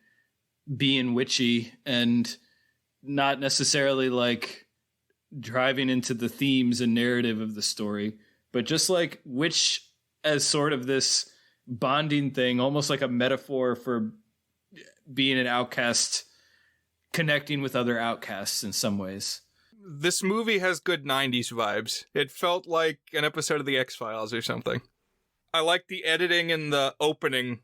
[SPEAKER 2] being witchy and not necessarily like driving into the themes and narrative of the story, but just like witch as sort of this bonding thing, almost like a metaphor for being an outcast, connecting with other outcasts in some ways.
[SPEAKER 3] This movie has good 90s vibes. It felt like an episode of The X-Files or something. I like the editing in the opening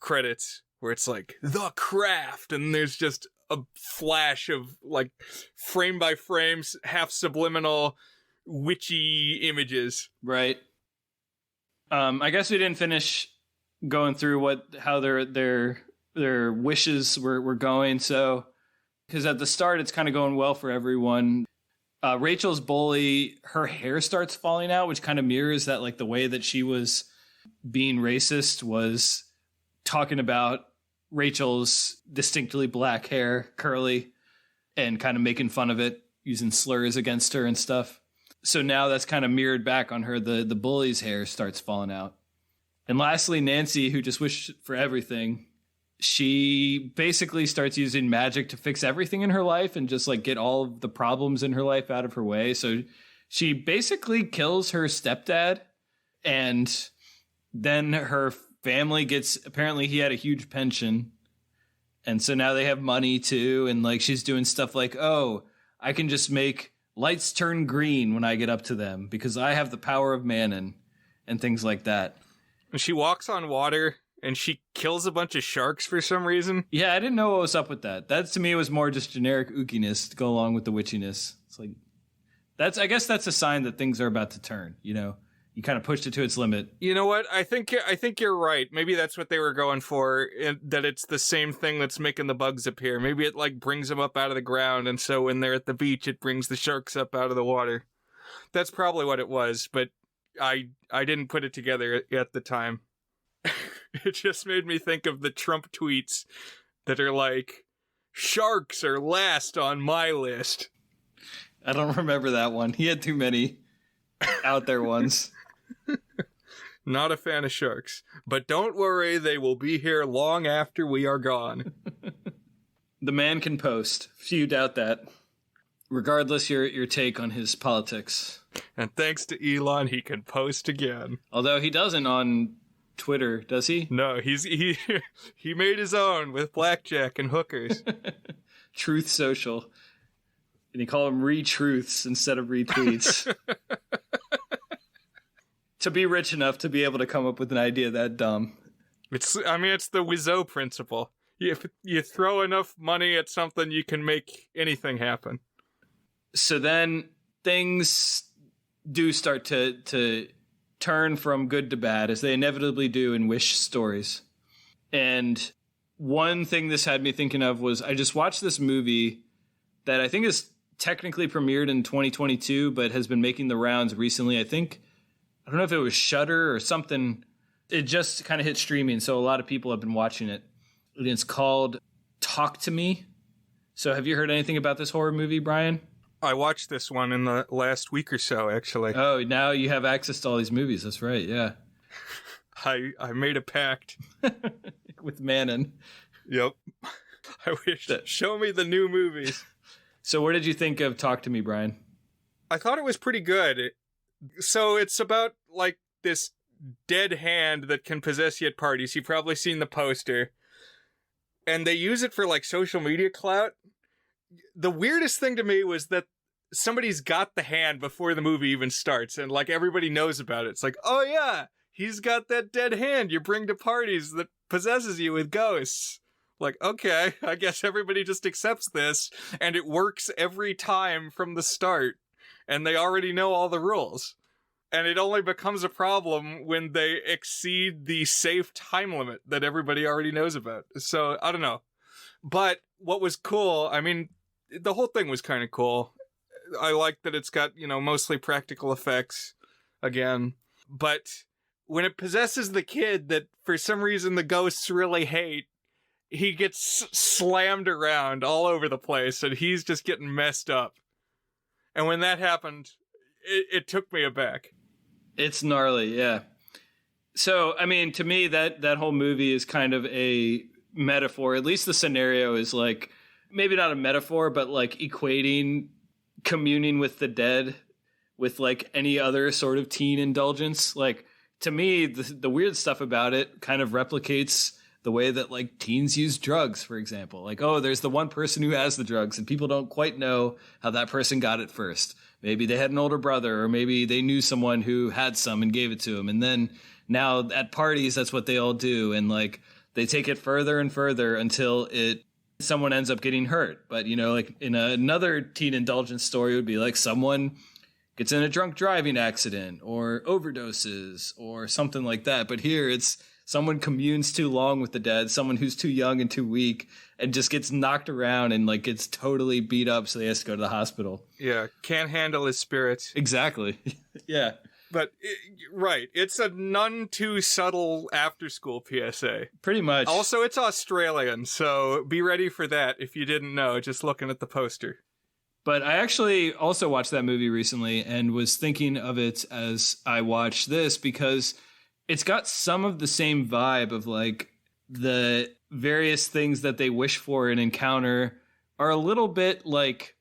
[SPEAKER 3] credits where it's like, The Craft, and there's just a flash of like frame by frames, half subliminal, witchy images.
[SPEAKER 2] Right. I guess we didn't finish going through how their wishes were going. So, because at the start it's kind of going well for everyone. Rachel's bully, her hair starts falling out, which kind of mirrors that, like the way that she was being racist was talking about Rachel's distinctly black hair, curly, and kind of making fun of it, using slurs against her and stuff. So now that's kind of mirrored back on her. The bully's hair starts falling out. And lastly, Nancy, who just wished for everything, she basically starts using magic to fix everything in her life and just like get all of the problems in her life out of her way. So she basically kills her stepdad, and then her family apparently he had a huge pension. And so now they have money too. And like, she's doing stuff like, oh, I can just make lights turn green when I get up to them because I have the power of Manon and things like that.
[SPEAKER 3] She walks on water and she kills a bunch of sharks for some reason.
[SPEAKER 2] Yeah, I didn't know what was up with that. That to me was more just generic ookiness to go along with the witchiness. It's like, I guess that's a sign that things are about to turn, you know? you kind of pushed it to its limit.
[SPEAKER 3] You know what? I think you're right. Maybe that's what they were going for, that it's the same thing that's making the bugs appear. Maybe it like brings them up out of the ground, and so when they're at the beach, it brings the sharks up out of the water. That's probably what it was, but I didn't put it together at the time. It just made me think of the Trump tweets that are like, sharks are last on my list.
[SPEAKER 2] I don't remember that one. He had too many out there ones.
[SPEAKER 3] Not a fan of sharks. But don't worry, they will be here long after we are gone.
[SPEAKER 2] The man can post. Few doubt that. Regardless your take on his politics.
[SPEAKER 3] And thanks to Elon, he can post again.
[SPEAKER 2] Although he doesn't on Twitter, does he?
[SPEAKER 3] No, he made his own with blackjack and hookers.
[SPEAKER 2] Truth Social. And you call them re-truths instead of retweets. To be rich enough to be able to come up with an idea that dumb.
[SPEAKER 3] It's the Wiseau principle. If you throw enough money at something, you can make anything happen.
[SPEAKER 2] So then things do start to turn from good to bad, as they inevitably do in Wish stories. And one thing this had me thinking of was I just watched this movie that I think is technically premiered in 2022, but has been making the rounds recently. I don't know if it was Shudder or something. It just kind of hit streaming, so a lot of people have been watching it. And it's called Talk to Me. So have you heard anything about this horror movie, Brian?
[SPEAKER 3] I watched this one in the last week or so, actually.
[SPEAKER 2] Oh, now you have access to all these movies. That's right, yeah.
[SPEAKER 3] I made a pact.
[SPEAKER 2] With Manon.
[SPEAKER 3] Yep. I wish to show me the new movies.
[SPEAKER 2] So what did you think of Talk to Me, Brian?
[SPEAKER 3] I thought it was pretty good. So it's about, like, this dead hand that can possess you at parties. You've probably seen the poster. And they use it for, like, social media clout. The weirdest thing to me was that somebody's got the hand before the movie even starts, and like everybody knows about it. It's like, oh yeah, he's got that dead hand you bring to parties that possesses you with ghosts. Like, okay, I guess everybody just accepts this, and it works every time from the start, and they already know all the rules. And it only becomes a problem when they exceed the safe time limit that everybody already knows about. So, I don't know. But what was cool, I mean, the whole thing was kind of cool. I like that it's got, mostly practical effects again. But when it possesses the kid that for some reason the ghosts really hate, he gets slammed around all over the place and he's just getting messed up. And when that happened, it took me aback.
[SPEAKER 2] It's gnarly, yeah. So, I mean, to me, that whole movie is kind of a metaphor. At least the scenario is like, maybe not a metaphor, but like equating communing with the dead with like any other sort of teen indulgence. Like, to me, the weird stuff about it kind of replicates the way that like teens use drugs, for example. Like, oh, there's the one person who has the drugs and people don't quite know how that person got it first. Maybe they had an older brother, or maybe they knew someone who had some and gave it to them. And then now at parties, that's what they all do. And like, they take it further and further until someone ends up getting hurt. But, like in another teen indulgence story would be like someone gets in a drunk driving accident or overdoses or something like that. But here it's someone communes too long with the dead, someone who's too young and too weak and just gets knocked around and like gets totally beat up. So they has to go to the hospital.
[SPEAKER 3] Yeah. Can't handle his spirits.
[SPEAKER 2] Exactly. Yeah.
[SPEAKER 3] But, right, it's a none too subtle after-school PSA.
[SPEAKER 2] Pretty much.
[SPEAKER 3] Also, it's Australian, so be ready for that if you didn't know, just looking at the poster.
[SPEAKER 2] But I actually also watched that movie recently and was thinking of it as I watched this because it's got some of the same vibe of like the various things that they wish for and encounter are a little bit like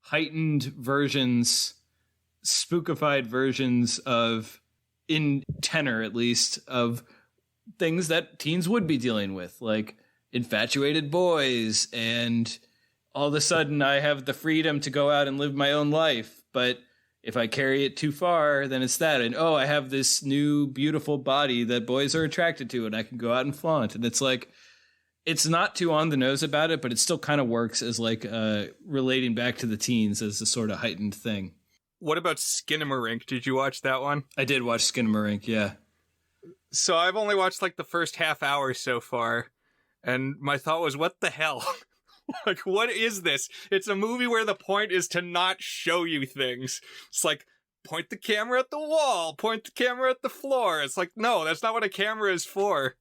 [SPEAKER 2] heightened versions, spookified versions of, in tenor at least, of things that teens would be dealing with, like infatuated boys and all of a sudden I have the freedom to go out and live my own life, but if I carry it too far, then it's that. And, I have this new beautiful body that boys are attracted to and I can go out and flaunt. And it's like, it's not too on the nose about it, but it still kind of works as like relating back to the teens as a sort of heightened thing.
[SPEAKER 3] What about Skinamarink? Did you watch that one?
[SPEAKER 2] I did watch Skinamarink, yeah.
[SPEAKER 3] So I've only watched like the first half hour so far, and my thought was, what the hell? Like, what is this? It's a movie where the point is to not show you things. It's like, point the camera at the wall, point the camera at the floor. It's like, no, that's not what a camera is for.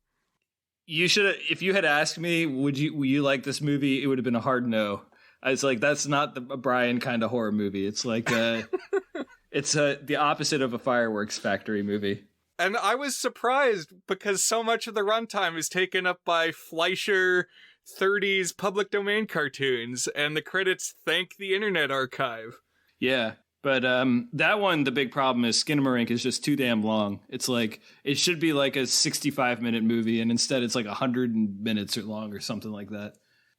[SPEAKER 2] You should, if you had asked me, would you like this movie? It would have been a hard no. I was like, that's not a Brian kind of horror movie. It's like, it's the opposite of a fireworks factory movie.
[SPEAKER 3] And I was surprised because so much of the runtime is taken up by Fleischer 30s public domain cartoons, and the credits thank the Internet Archive.
[SPEAKER 2] Yeah, but that one, the big problem is Skinamarink is just too damn long. It's like, it should be like a 65-minute movie, and instead it's like 100 minutes or long or something like that.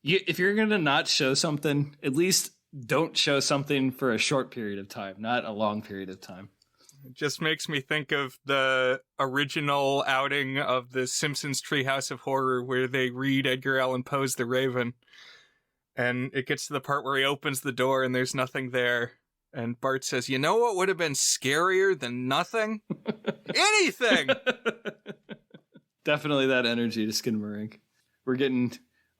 [SPEAKER 2] If you're going to not show something, at least don't show something for a short period of time, not a long period of time.
[SPEAKER 3] It just makes me think of the original outing of the Simpsons Treehouse of Horror where they read Edgar Allan Poe's The Raven. And it gets to the part where he opens the door and there's nothing there. And Bart says, you know what would have been scarier than nothing? Anything!
[SPEAKER 2] Definitely that energy to Skinamarink. We're getting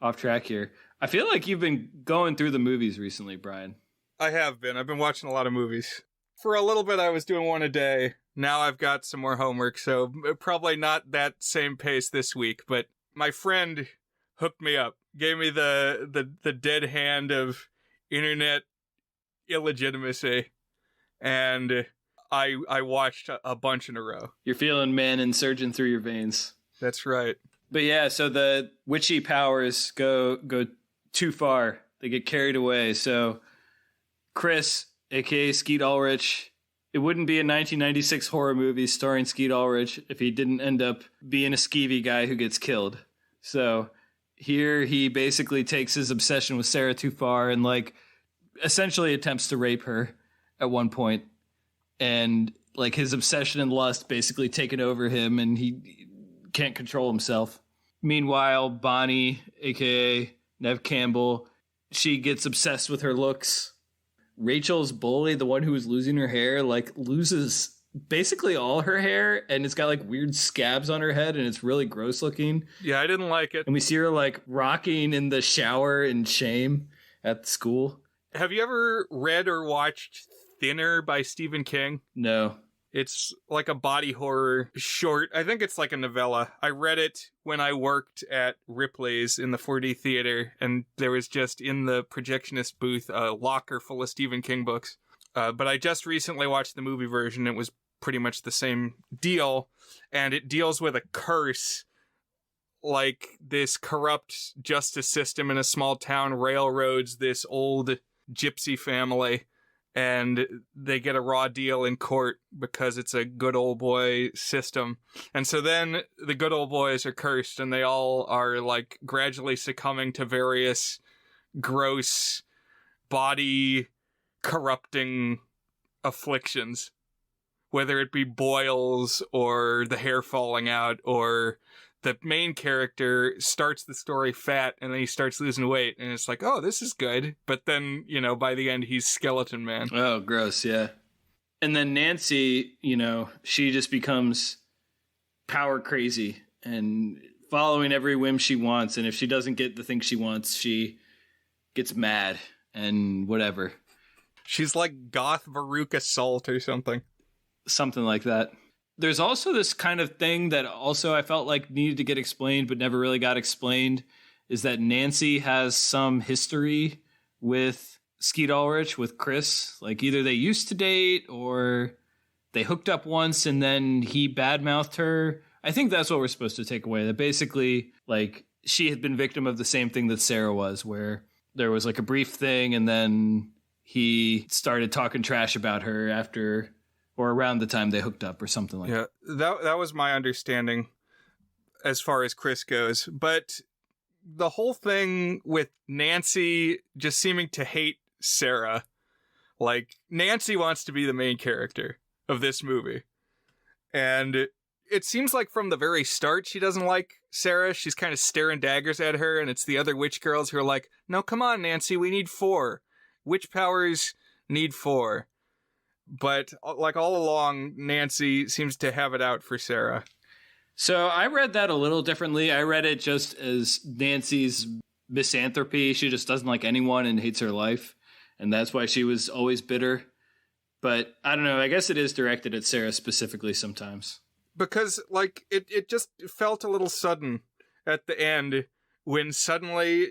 [SPEAKER 2] off track here. I feel like you've been going through the movies recently, Brian.
[SPEAKER 3] I have been. I've been watching a lot of movies. For a little bit, I was doing one a day. Now I've got some more homework, so probably not that same pace this week. But my friend hooked me up, gave me the dead hand of internet illegitimacy, and I watched a bunch in a row.
[SPEAKER 2] You're feeling Manon surging through your veins.
[SPEAKER 3] That's right.
[SPEAKER 2] But yeah, so the witchy powers go too far. They get carried away. So Chris, a.k.a. Skeet Ulrich, it wouldn't be a 1996 horror movie starring Skeet Ulrich if he didn't end up being a skeevy guy who gets killed. So here he basically takes his obsession with Sarah too far and like essentially attempts to rape her at one point. And like his obsession and lust basically taken over him and he can't control himself. Meanwhile, Bonnie, a.k.a. Neve Campbell, she gets obsessed with her looks. Rachel's bully, the one who was losing her hair, like loses basically all her hair and it's got like weird scabs on her head and it's really gross looking.
[SPEAKER 3] Yeah, I didn't like it.
[SPEAKER 2] And we see her like rocking in the shower in shame at school.
[SPEAKER 3] Have you ever read or watched Thinner by Stephen King?
[SPEAKER 2] No.
[SPEAKER 3] It's like a body horror short. I think it's like a novella. I read it when I worked at Ripley's in the 4D theater, and there was just in the projectionist booth a locker full of Stephen King books. But I just recently watched the movie version. It was pretty much the same deal, and it deals with a curse, like this corrupt justice system in a small town railroads this old gypsy family. And they get a raw deal in court because it's a good old boy system. And so then the good old boys are cursed and they all are like gradually succumbing to various gross body corrupting afflictions, whether it be boils or the hair falling out, or the main character starts the story fat and then he starts losing weight and it's like, oh, this is good. But then, you know, by the end, he's Skeleton Man.
[SPEAKER 2] Oh, gross. Yeah. And then Nancy, you know, she just becomes power crazy and following every whim she wants. And if she doesn't get the thing she wants, she gets mad and whatever.
[SPEAKER 3] She's like goth Veruca Salt or something.
[SPEAKER 2] Something like that. There's also this kind of thing that also I felt like needed to get explained, but never really got explained, is that Nancy has some history with Skeet Ulrich, with Chris. Like either they used to date or they hooked up once and then he badmouthed her. I think that's what we're supposed to take away. That basically, like, she had been victim of the same thing that Sarah was, where there was like a brief thing and then he started talking trash about her after or around the time they hooked up or something like that.
[SPEAKER 3] Yeah, that was my understanding as far as Chris goes. But the whole thing with Nancy just seeming to hate Sarah, like Nancy wants to be the main character of this movie. And it seems like from the very start, she doesn't like Sarah. She's kind of staring daggers at her. And it's the other witch girls who are like, no, come on, Nancy, we need 4. Witch powers need 4. But like all along, Nancy seems to have it out for Sarah.
[SPEAKER 2] So I read that a little differently. I read it just as Nancy's misanthropy. She just doesn't like anyone and hates her life. And that's why she was always bitter. But I don't know. I guess it is directed at Sarah specifically sometimes.
[SPEAKER 3] Because, like, it just felt a little sudden at the end when suddenly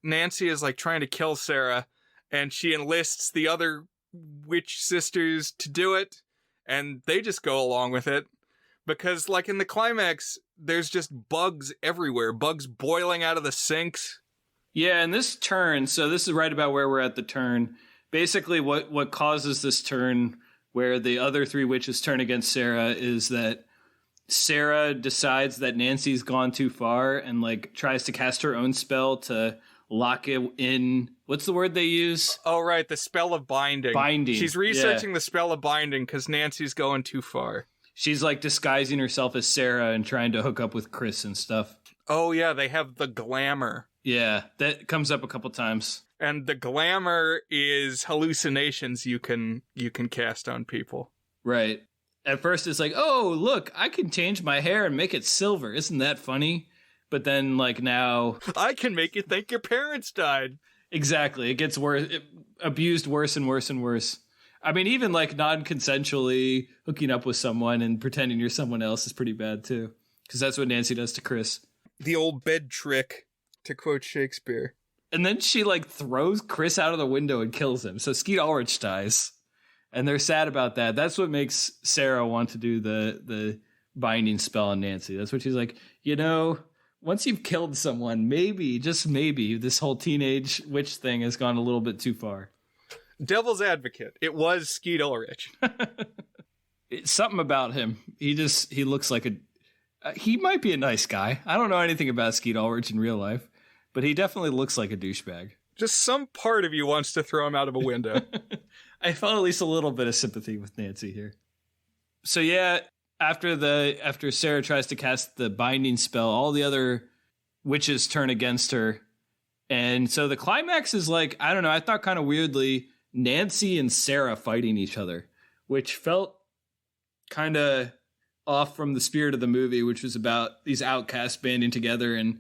[SPEAKER 3] Nancy is, like, trying to kill Sarah, and she enlists the other witch sisters to do it, and they just go along with it. Because, like, in the climax, there's just bugs everywhere. Bugs boiling out of the sinks.
[SPEAKER 2] Yeah, and this turn, so this is right about where we're at the turn. Basically, what causes this turn where the other three witches turn against Sarah is that Sarah decides that Nancy's gone too far and like tries to cast her own spell to lock it in. What's the word they use?
[SPEAKER 3] Oh, right. The spell of binding.
[SPEAKER 2] Binding.
[SPEAKER 3] She's researching the spell of binding because Nancy's going too far.
[SPEAKER 2] She's like disguising herself as Sarah and trying to hook up with Chris and stuff.
[SPEAKER 3] Oh, yeah. They have the glamour.
[SPEAKER 2] Yeah, that comes up a couple times.
[SPEAKER 3] And the glamour is hallucinations you can cast on people.
[SPEAKER 2] Right. At first it's like, oh, look, I can change my hair and make it silver. Isn't that funny? But then, like, now...
[SPEAKER 3] I can make you think your parents died.
[SPEAKER 2] Exactly. It gets worse, abused worse and worse and worse. I mean, even, like, non-consensually hooking up with someone and pretending you're someone else is pretty bad, too. Because that's what Nancy does to Chris.
[SPEAKER 3] The old bed trick, to quote Shakespeare.
[SPEAKER 2] And then she, like, throws Chris out of the window and kills him. So Skeet Ulrich dies. And they're sad about that. That's what makes Sarah want to do the binding spell on Nancy. That's what she's like, you know, once you've killed someone, maybe, just maybe, this whole teenage witch thing has gone a little bit too far.
[SPEAKER 3] Devil's advocate. It was Skeet Ulrich.
[SPEAKER 2] It's something about him. He looks like he might be a nice guy. I don't know anything about Skeet Ulrich in real life, but he definitely looks like a douchebag.
[SPEAKER 3] Just some part of you wants to throw him out of a window.
[SPEAKER 2] I felt at least a little bit of sympathy with Nancy here. So yeah, after Sarah tries to cast the binding spell, all the other witches turn against her. And so the climax is like, I don't know, I thought kind of weirdly, Nancy and Sarah fighting each other, which felt kind of off from the spirit of the movie, which was about these outcasts banding together and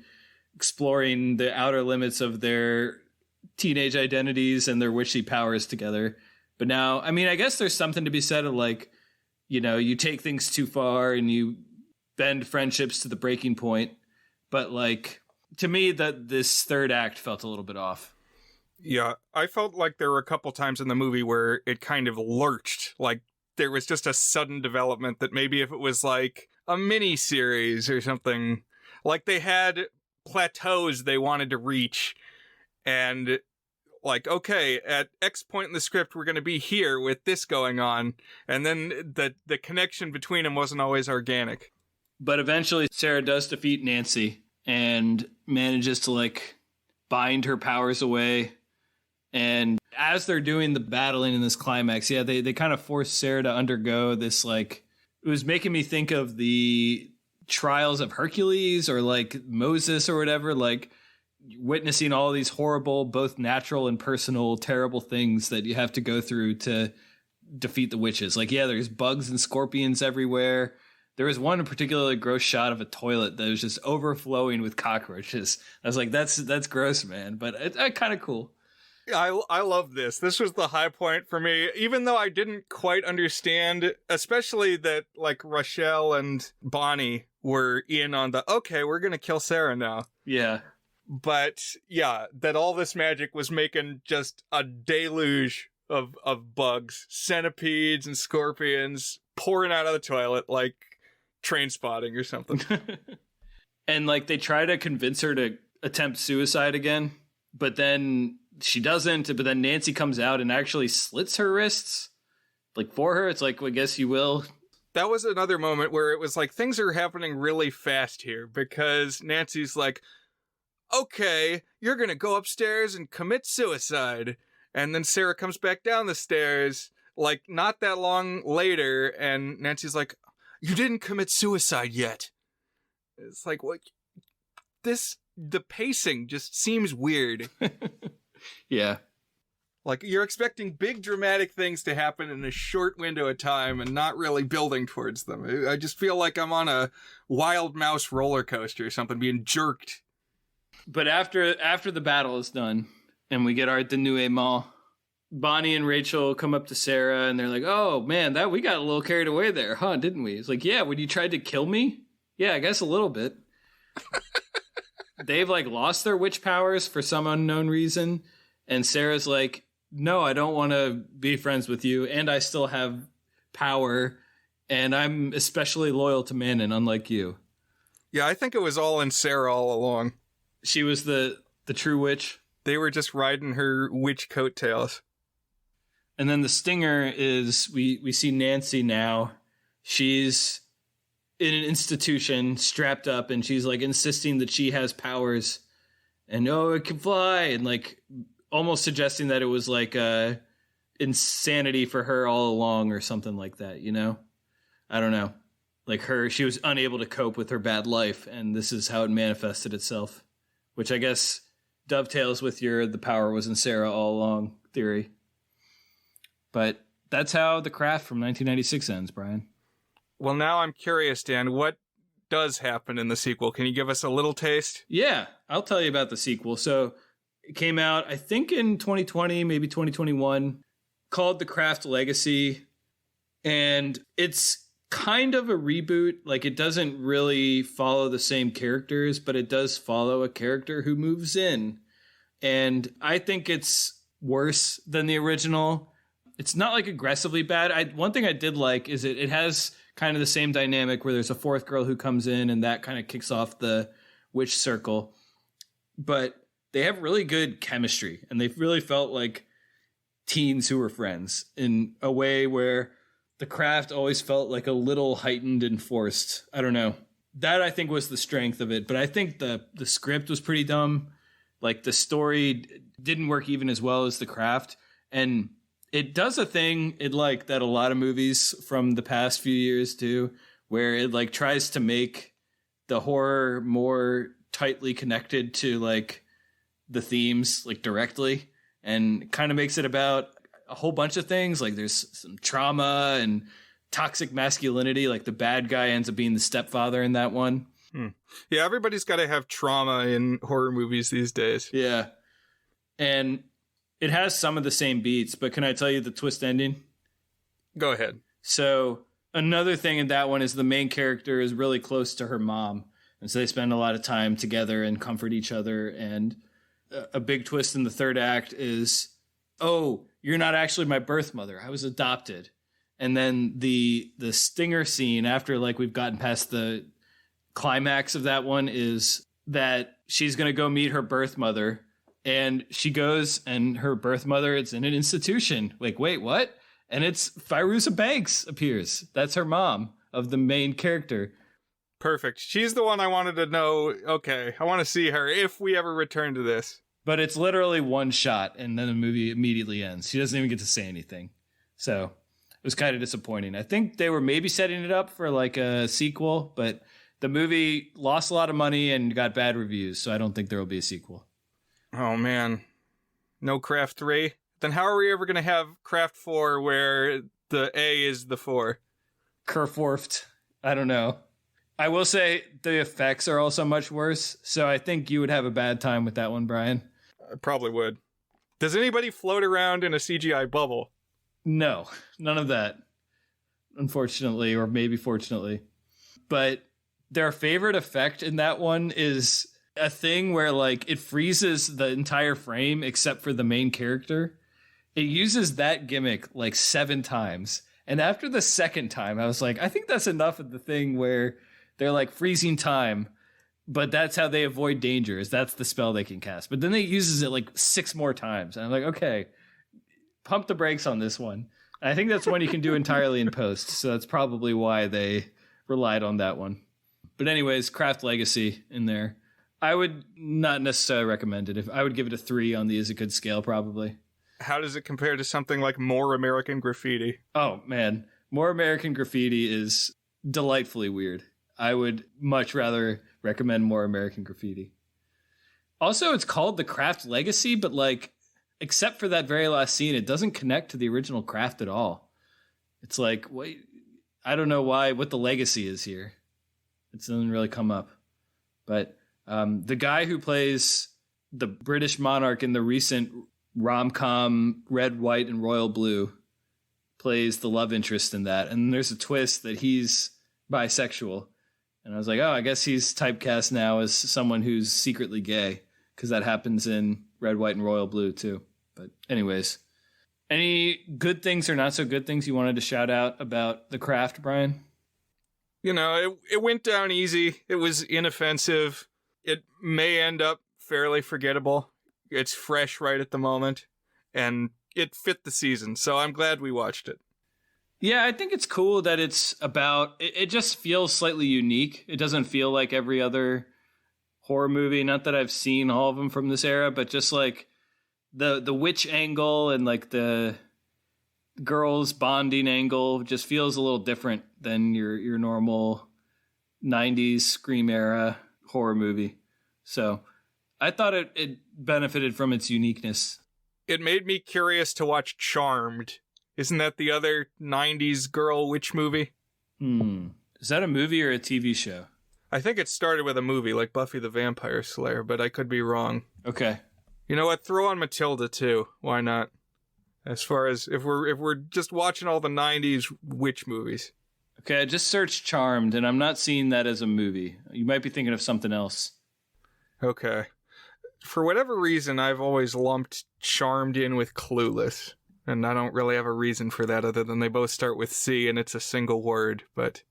[SPEAKER 2] exploring the outer limits of their teenage identities and their witchy powers together. But now, I mean, I guess there's something to be said of like, you know, you take things too far and you bend friendships to the breaking point. But like, to me, that this third act felt a little bit off.
[SPEAKER 3] Yeah, I felt like there were a couple times in the movie where it kind of lurched. Like there was just a sudden development that maybe if it was like a mini series or something, like they had plateaus they wanted to reach and like, okay, at X point in the script, we're going to be here with this going on. And then the connection between them wasn't always organic.
[SPEAKER 2] But eventually Sarah does defeat Nancy and manages to like bind her powers away. And as they're doing the battling in this climax, yeah, they kind of force Sarah to undergo this, like, it was making me think of the trials of Hercules or like Moses or whatever, like witnessing all these horrible, both natural and personal, terrible things that you have to go through to defeat the witches. Like, yeah, there's bugs and scorpions everywhere. There was one particularly gross shot of a toilet that was just overflowing with cockroaches. I was like, that's gross, man. But it's kind of cool.
[SPEAKER 3] I love this. This was the high point for me, even though I didn't quite understand, especially that like Rochelle and Bonnie were in on the, okay, we're going to kill Sarah now.
[SPEAKER 2] Yeah.
[SPEAKER 3] But yeah, that all this magic was making just a deluge of bugs, centipedes and scorpions pouring out of the toilet like Train Spotting or something.
[SPEAKER 2] And like they try to convince her to attempt suicide again, but then she doesn't. But then Nancy comes out and actually slits her wrists like for her. It's like, well, I guess you will.
[SPEAKER 3] That was another moment where it was like things are happening really fast here because Nancy's like, okay, you're going to go upstairs and commit suicide. And then Sarah comes back down the stairs, like, not that long later, and Nancy's like, you didn't commit suicide yet. It's like, what? The pacing just seems weird.
[SPEAKER 2] Yeah.
[SPEAKER 3] Like, you're expecting big dramatic things to happen in a short window of time and not really building towards them. I just feel like I'm on a wild mouse roller coaster or something, being jerked.
[SPEAKER 2] But after the battle is done and we get our denouement, Bonnie and Rachel come up to Sarah and they're like, "Oh man, that we got a little carried away there, huh? Didn't we?" It's like, "Yeah, when you tried to kill me, yeah, I guess a little bit." They've like lost their witch powers for some unknown reason, and Sarah's like, "No, I don't want to be friends with you, and I still have power, and I'm especially loyal to Manon, unlike you."
[SPEAKER 3] Yeah, I think it was all in Sarah all along.
[SPEAKER 2] She was the true witch.
[SPEAKER 3] They were just riding her witch coattails.
[SPEAKER 2] And then the stinger is we see Nancy now. She's in an institution strapped up, and she's like insisting that she has powers and it can fly, and like almost suggesting that it was like insanity for her all along or something like that, you know? I don't know. Like she was unable to cope with her bad life, and this is how it manifested itself, which I guess dovetails with the power was in Sarah all along theory. But that's how The Craft from 1996 ends, Brian.
[SPEAKER 3] Well, now I'm curious, Dan, what does happen in the sequel? Can you give us a little taste?
[SPEAKER 2] Yeah, I'll tell you about the sequel. So it came out, I think, in 2020, maybe 2021, called The Craft Legacy. And it's kind of a reboot. Like, it doesn't really follow the same characters, but it does follow a character who moves in. And I think it's worse than the original. It's not like aggressively bad. One thing I did like is it has kind of the same dynamic where there's a fourth girl who comes in and that kind of kicks off the witch circle. But they have really good chemistry, and they really felt like teens who were friends in a way where The Craft always felt like a little heightened and forced. I don't know. That I think was the strength of it. But I think the script was pretty dumb. Like the story didn't work even as well as The Craft. And it does a thing that a lot of movies from the past few years do, where it like tries to make the horror more tightly connected to like the themes like directly, and kind of makes it about a whole bunch of things. Like there's some trauma and toxic masculinity. Like the bad guy ends up being the stepfather in that one.
[SPEAKER 3] Yeah, everybody's got to have trauma in horror movies these days.
[SPEAKER 2] Yeah. And it has some of the same beats, but can I tell you the twist ending?
[SPEAKER 3] Go ahead.
[SPEAKER 2] So another thing in that one is the main character is really close to her mom. And so they spend a lot of time together and comfort each other. And a big twist in the third act is, "Oh, you're not actually my birth mother. I was adopted." And then the stinger scene after like we've gotten past the climax of that one is that she's going to go meet her birth mother. And she goes, and her birth mother is in an institution. Like, wait, what? And it's Fairuza Balk appears. That's her mom of the main character.
[SPEAKER 3] Perfect. She's the one I wanted to know. Okay, I want to see her if we ever return to this.
[SPEAKER 2] But it's literally one shot, and then the movie immediately ends. She doesn't even get to say anything. So it was kind of disappointing. I think they were maybe setting it up for like a sequel, but the movie lost a lot of money and got bad reviews, so I don't think there will be a sequel.
[SPEAKER 3] Oh, man. No Craft 3? Then how are we ever going to have Craft 4 where the A is the 4?
[SPEAKER 2] Kerforft. I don't know. I will say the effects are also much worse, so I think you would have a bad time with that one, Brian.
[SPEAKER 3] I probably would. Does anybody float around in a CGI bubble?
[SPEAKER 2] No, none of that. Unfortunately, or maybe fortunately. But their favorite effect in that one is a thing where like it freezes the entire frame except for the main character. It uses that gimmick like 7 times. And after the second time, I was like, I think that's enough of the thing where they're like freezing time, but that's how they avoid dangers. That's the spell they can cast. But then they uses it like 6 more times. And I'm like, okay, pump the brakes on this one. I think that's one you can do entirely in post. So that's probably why they relied on that one. But anyways, Craft Legacy in there. I would not necessarily recommend it. I would give it a 3 on the Is It Good scale, probably.
[SPEAKER 3] How does it compare to something like More American Graffiti?
[SPEAKER 2] Oh, man. More American Graffiti is delightfully weird. I would much rather recommend More American Graffiti. Also, it's called The Craft Legacy, but like except for that very last scene, it doesn't connect to the original Craft at all. It's like, wait, I don't know what the legacy is here. It doesn't really come up. But the guy who plays the British monarch in the recent rom-com Red, White, and Royal Blue plays the love interest in that. And there's a twist that he's bisexual. And I was like, oh, I guess he's typecast now as someone who's secretly gay, because that happens in Red, White, and Royal Blue too. But anyways, any good things or not so good things you wanted to shout out about The Craft, Brian?
[SPEAKER 3] You know, it went down easy. It was inoffensive. It may end up fairly forgettable. It's fresh right at the moment, and it fit the season, so I'm glad we watched it.
[SPEAKER 2] Yeah, I think it's cool that it's about... It just feels slightly unique. It doesn't feel like every other horror movie. Not that I've seen all of them from this era, but just like the witch angle and like the girls bonding angle just feels a little different than your normal 90s Scream era horror movie. So I thought it benefited from its uniqueness.
[SPEAKER 3] It made me curious to watch Charmed. Isn't that the other 90s girl witch movie?
[SPEAKER 2] Is that a movie or a TV show?
[SPEAKER 3] I think it started with a movie like Buffy the Vampire Slayer, but I could be wrong.
[SPEAKER 2] Okay.
[SPEAKER 3] You know what? Throw on Matilda too. Why not? As far as if we're just watching all the 90s witch movies.
[SPEAKER 2] Okay, I just searched Charmed, and I'm not seeing that as a movie. You might be thinking of something else.
[SPEAKER 3] Okay. For whatever reason, I've always lumped Charmed in with Clueless. And I don't really have a reason for that other than they both start with C and it's a single word. But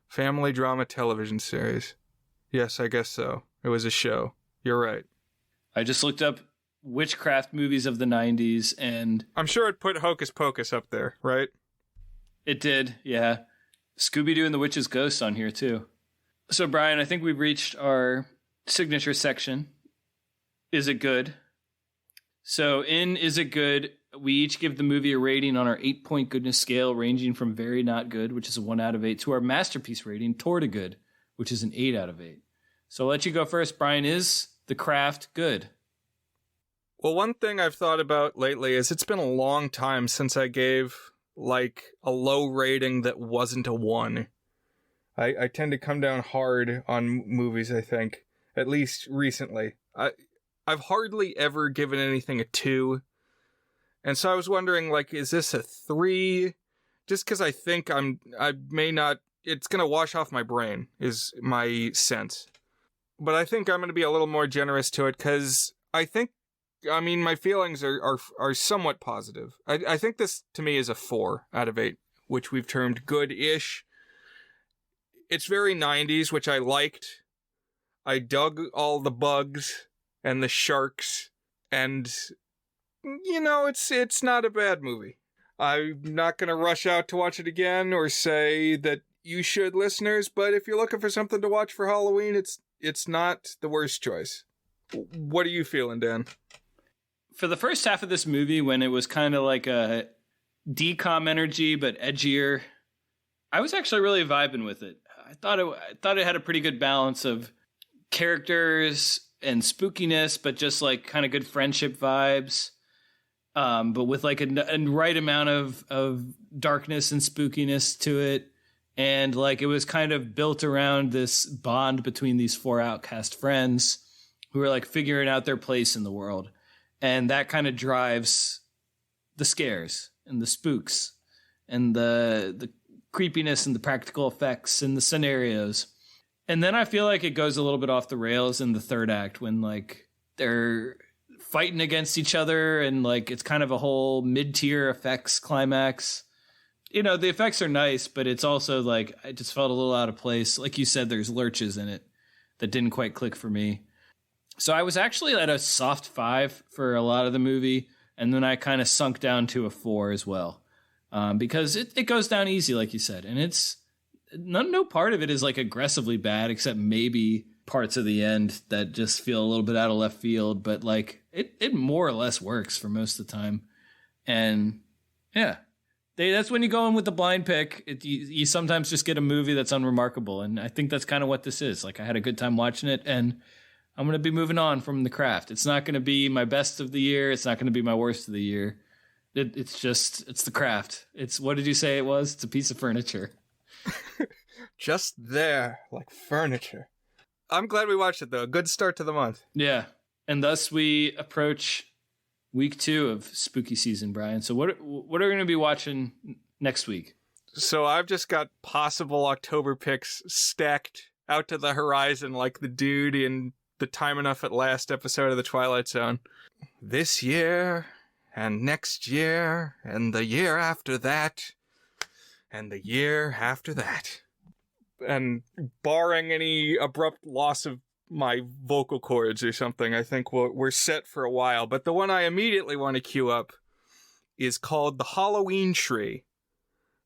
[SPEAKER 3] family drama television series. Yes, I guess so. It was a show. You're right.
[SPEAKER 2] I just looked up witchcraft movies of the 90s, and...
[SPEAKER 3] I'm sure it put Hocus Pocus up there, right?
[SPEAKER 2] It did, yeah. Scooby-Doo and the Witch's Ghost on here, too. So, Brian, I think we've reached our signature section. Is it good? So, in Is It Good, we each give the movie a rating on our 8-point goodness scale, ranging from very not good, which is a 1 out of 8, to our masterpiece rating, toward a good, which is an 8 out of 8. So I'll let you go first, Brian. Is The Craft good?
[SPEAKER 3] Well, one thing I've thought about lately is it's been a long time since I gave, like, a low rating that wasn't a 1. I tend to come down hard on movies, I think, at least recently. I've hardly ever given anything a 2. And so I was wondering, like, is this a 3? Just because I think I may not, it's going to wash off my brain, is my sense. But I think I'm going to be a little more generous to it, because my feelings are somewhat positive. I think this, to me, is a 4 out of 8, which we've termed good-ish. It's very 90s, which I liked. I dug all the bugs and the sharks, and... you know, it's not a bad movie. I'm not going to rush out to watch it again or say that you should, listeners, but if you're looking for something to watch for Halloween, it's not the worst choice. What are you feeling, Dan?
[SPEAKER 2] For the first half of this movie, when it was kind of like a decom energy but edgier, I was actually really vibing with it. I thought it had a pretty good balance of characters and spookiness, but just like kind of good friendship vibes. But with like a right amount of darkness and spookiness to it. And like it was kind of built around this bond between these 4 outcast friends who are like figuring out their place in the world. And that kind of drives the scares and the spooks and the creepiness and the practical effects and the scenarios. And then I feel like it goes a little bit off the rails in the third act when like they're fighting against each other and like it's kind of a whole mid-tier effects climax. You know, the effects are nice, but it's also like I just felt a little out of place. Like you said, there's lurches in it that didn't quite click for me. So I was actually at a soft 5 for a lot of the movie, and then I kind of sunk down to a 4 as well. Because it goes down easy, like you said, and it's no part of it is like aggressively bad, except maybe parts of the end that just feel a little bit out of left field, but like it more or less works for most of the time. And yeah, that's when you go in with the blind pick. You sometimes just get a movie that's unremarkable, and I think that's kind of what this is. Like I had a good time watching it, and I'm going to be moving on from The Craft. It's not going to be my best of the year. It's not going to be my worst of the year. It's The Craft. What did you say it was? It's a piece of furniture.
[SPEAKER 3] Just there, like furniture. I'm glad we watched it, though. A good start to the month.
[SPEAKER 2] Yeah. And thus we approach week 2 of spooky season, Brian. So what are we going to be watching next week?
[SPEAKER 3] So I've just got possible October picks stacked out to the horizon like the dude in the Time Enough at Last episode of The Twilight Zone. This year, and next year, and the year after that, and the year after that. And barring any abrupt loss of my vocal cords or something, I think we're set for a while. But the one I immediately want to queue up is called The Halloween Tree.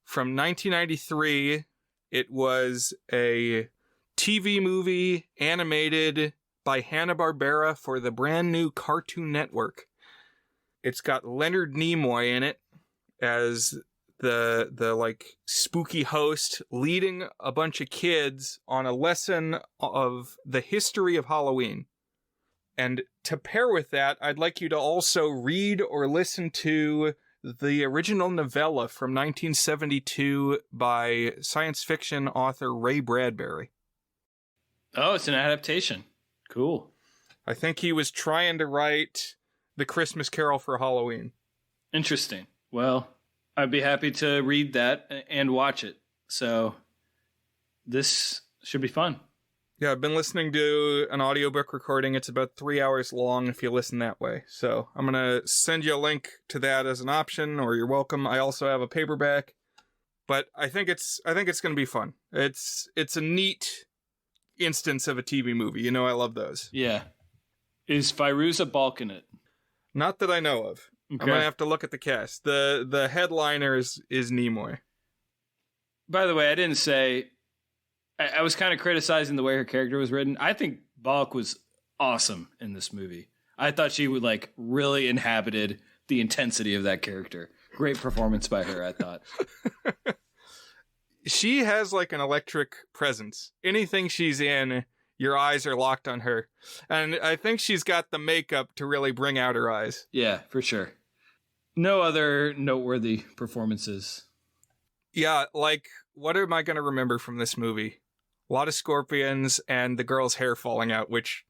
[SPEAKER 3] From 1993, it was a TV movie animated by Hanna-Barbera for the brand new Cartoon Network. It's got Leonard Nimoy in it as the like spooky host leading a bunch of kids on a lesson of the history of Halloween. And to pair with that, I'd like you to also read or listen to the original novella from 1972 by science fiction author Ray Bradbury.
[SPEAKER 2] Oh, it's an adaptation. Cool.
[SPEAKER 3] I think he was trying to write The Christmas Carol for Halloween.
[SPEAKER 2] Interesting. Well, I'd be happy to read that and watch it. So this should be fun.
[SPEAKER 3] Yeah, I've been listening to an audiobook recording. It's about 3 hours long if you listen that way. So I'm going to send you a link to that as an option, or you're welcome. I also have a paperback, but I think it's going to be fun. It's a neat instance of a TV movie. You know, I love those.
[SPEAKER 2] Yeah. Is Fairuza Balk in it?
[SPEAKER 3] Not that I know of.
[SPEAKER 2] Okay.
[SPEAKER 3] I'm going to have to look at the cast. The headliner is Nimoy.
[SPEAKER 2] By the way, I didn't say... I was kind of criticizing the way her character was written. I think Balk was awesome in this movie. I thought she would really inhabited the intensity of that character. Great performance by her, I thought.
[SPEAKER 3] She has an electric presence. Anything she's in, your eyes are locked on her. And I think she's got the makeup to really bring out her eyes.
[SPEAKER 2] Yeah, for sure. No other noteworthy performances.
[SPEAKER 3] Yeah, what am I going to remember from this movie? A lot of scorpions and the girl's hair falling out, which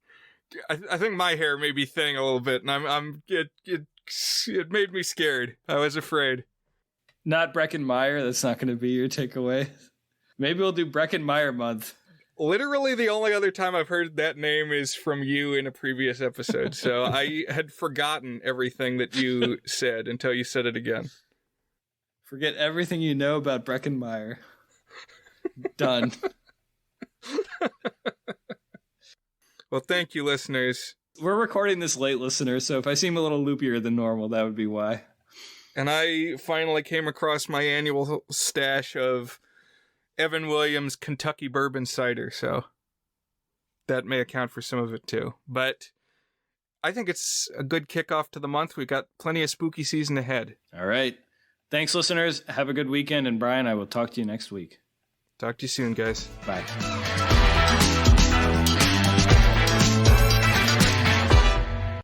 [SPEAKER 3] I think my hair may be thinning a little bit, and it made me scared. I was afraid.
[SPEAKER 2] Not Breckin Meyer. That's not going to be your takeaway. Maybe we'll do Breckin Meyer month.
[SPEAKER 3] Literally the only other time I've heard that name is from you in a previous episode. So I had forgotten everything that you said until you said it again.
[SPEAKER 2] Forget everything you know about Breckin Meyer. Done.
[SPEAKER 3] Well, thank you, listeners.
[SPEAKER 2] We're recording this late, listeners, so if I seem a little loopier than normal, that would be why.
[SPEAKER 3] And I finally came across my annual stash of Evan Williams Kentucky bourbon cider, so that may account for some of it too. But I think it's a good kickoff to the month. We've got plenty of spooky season ahead.
[SPEAKER 2] All right. Thanks, listeners. Have a good weekend, and Brian, I will talk to you next week.
[SPEAKER 3] Talk to you soon, guys.
[SPEAKER 2] Bye.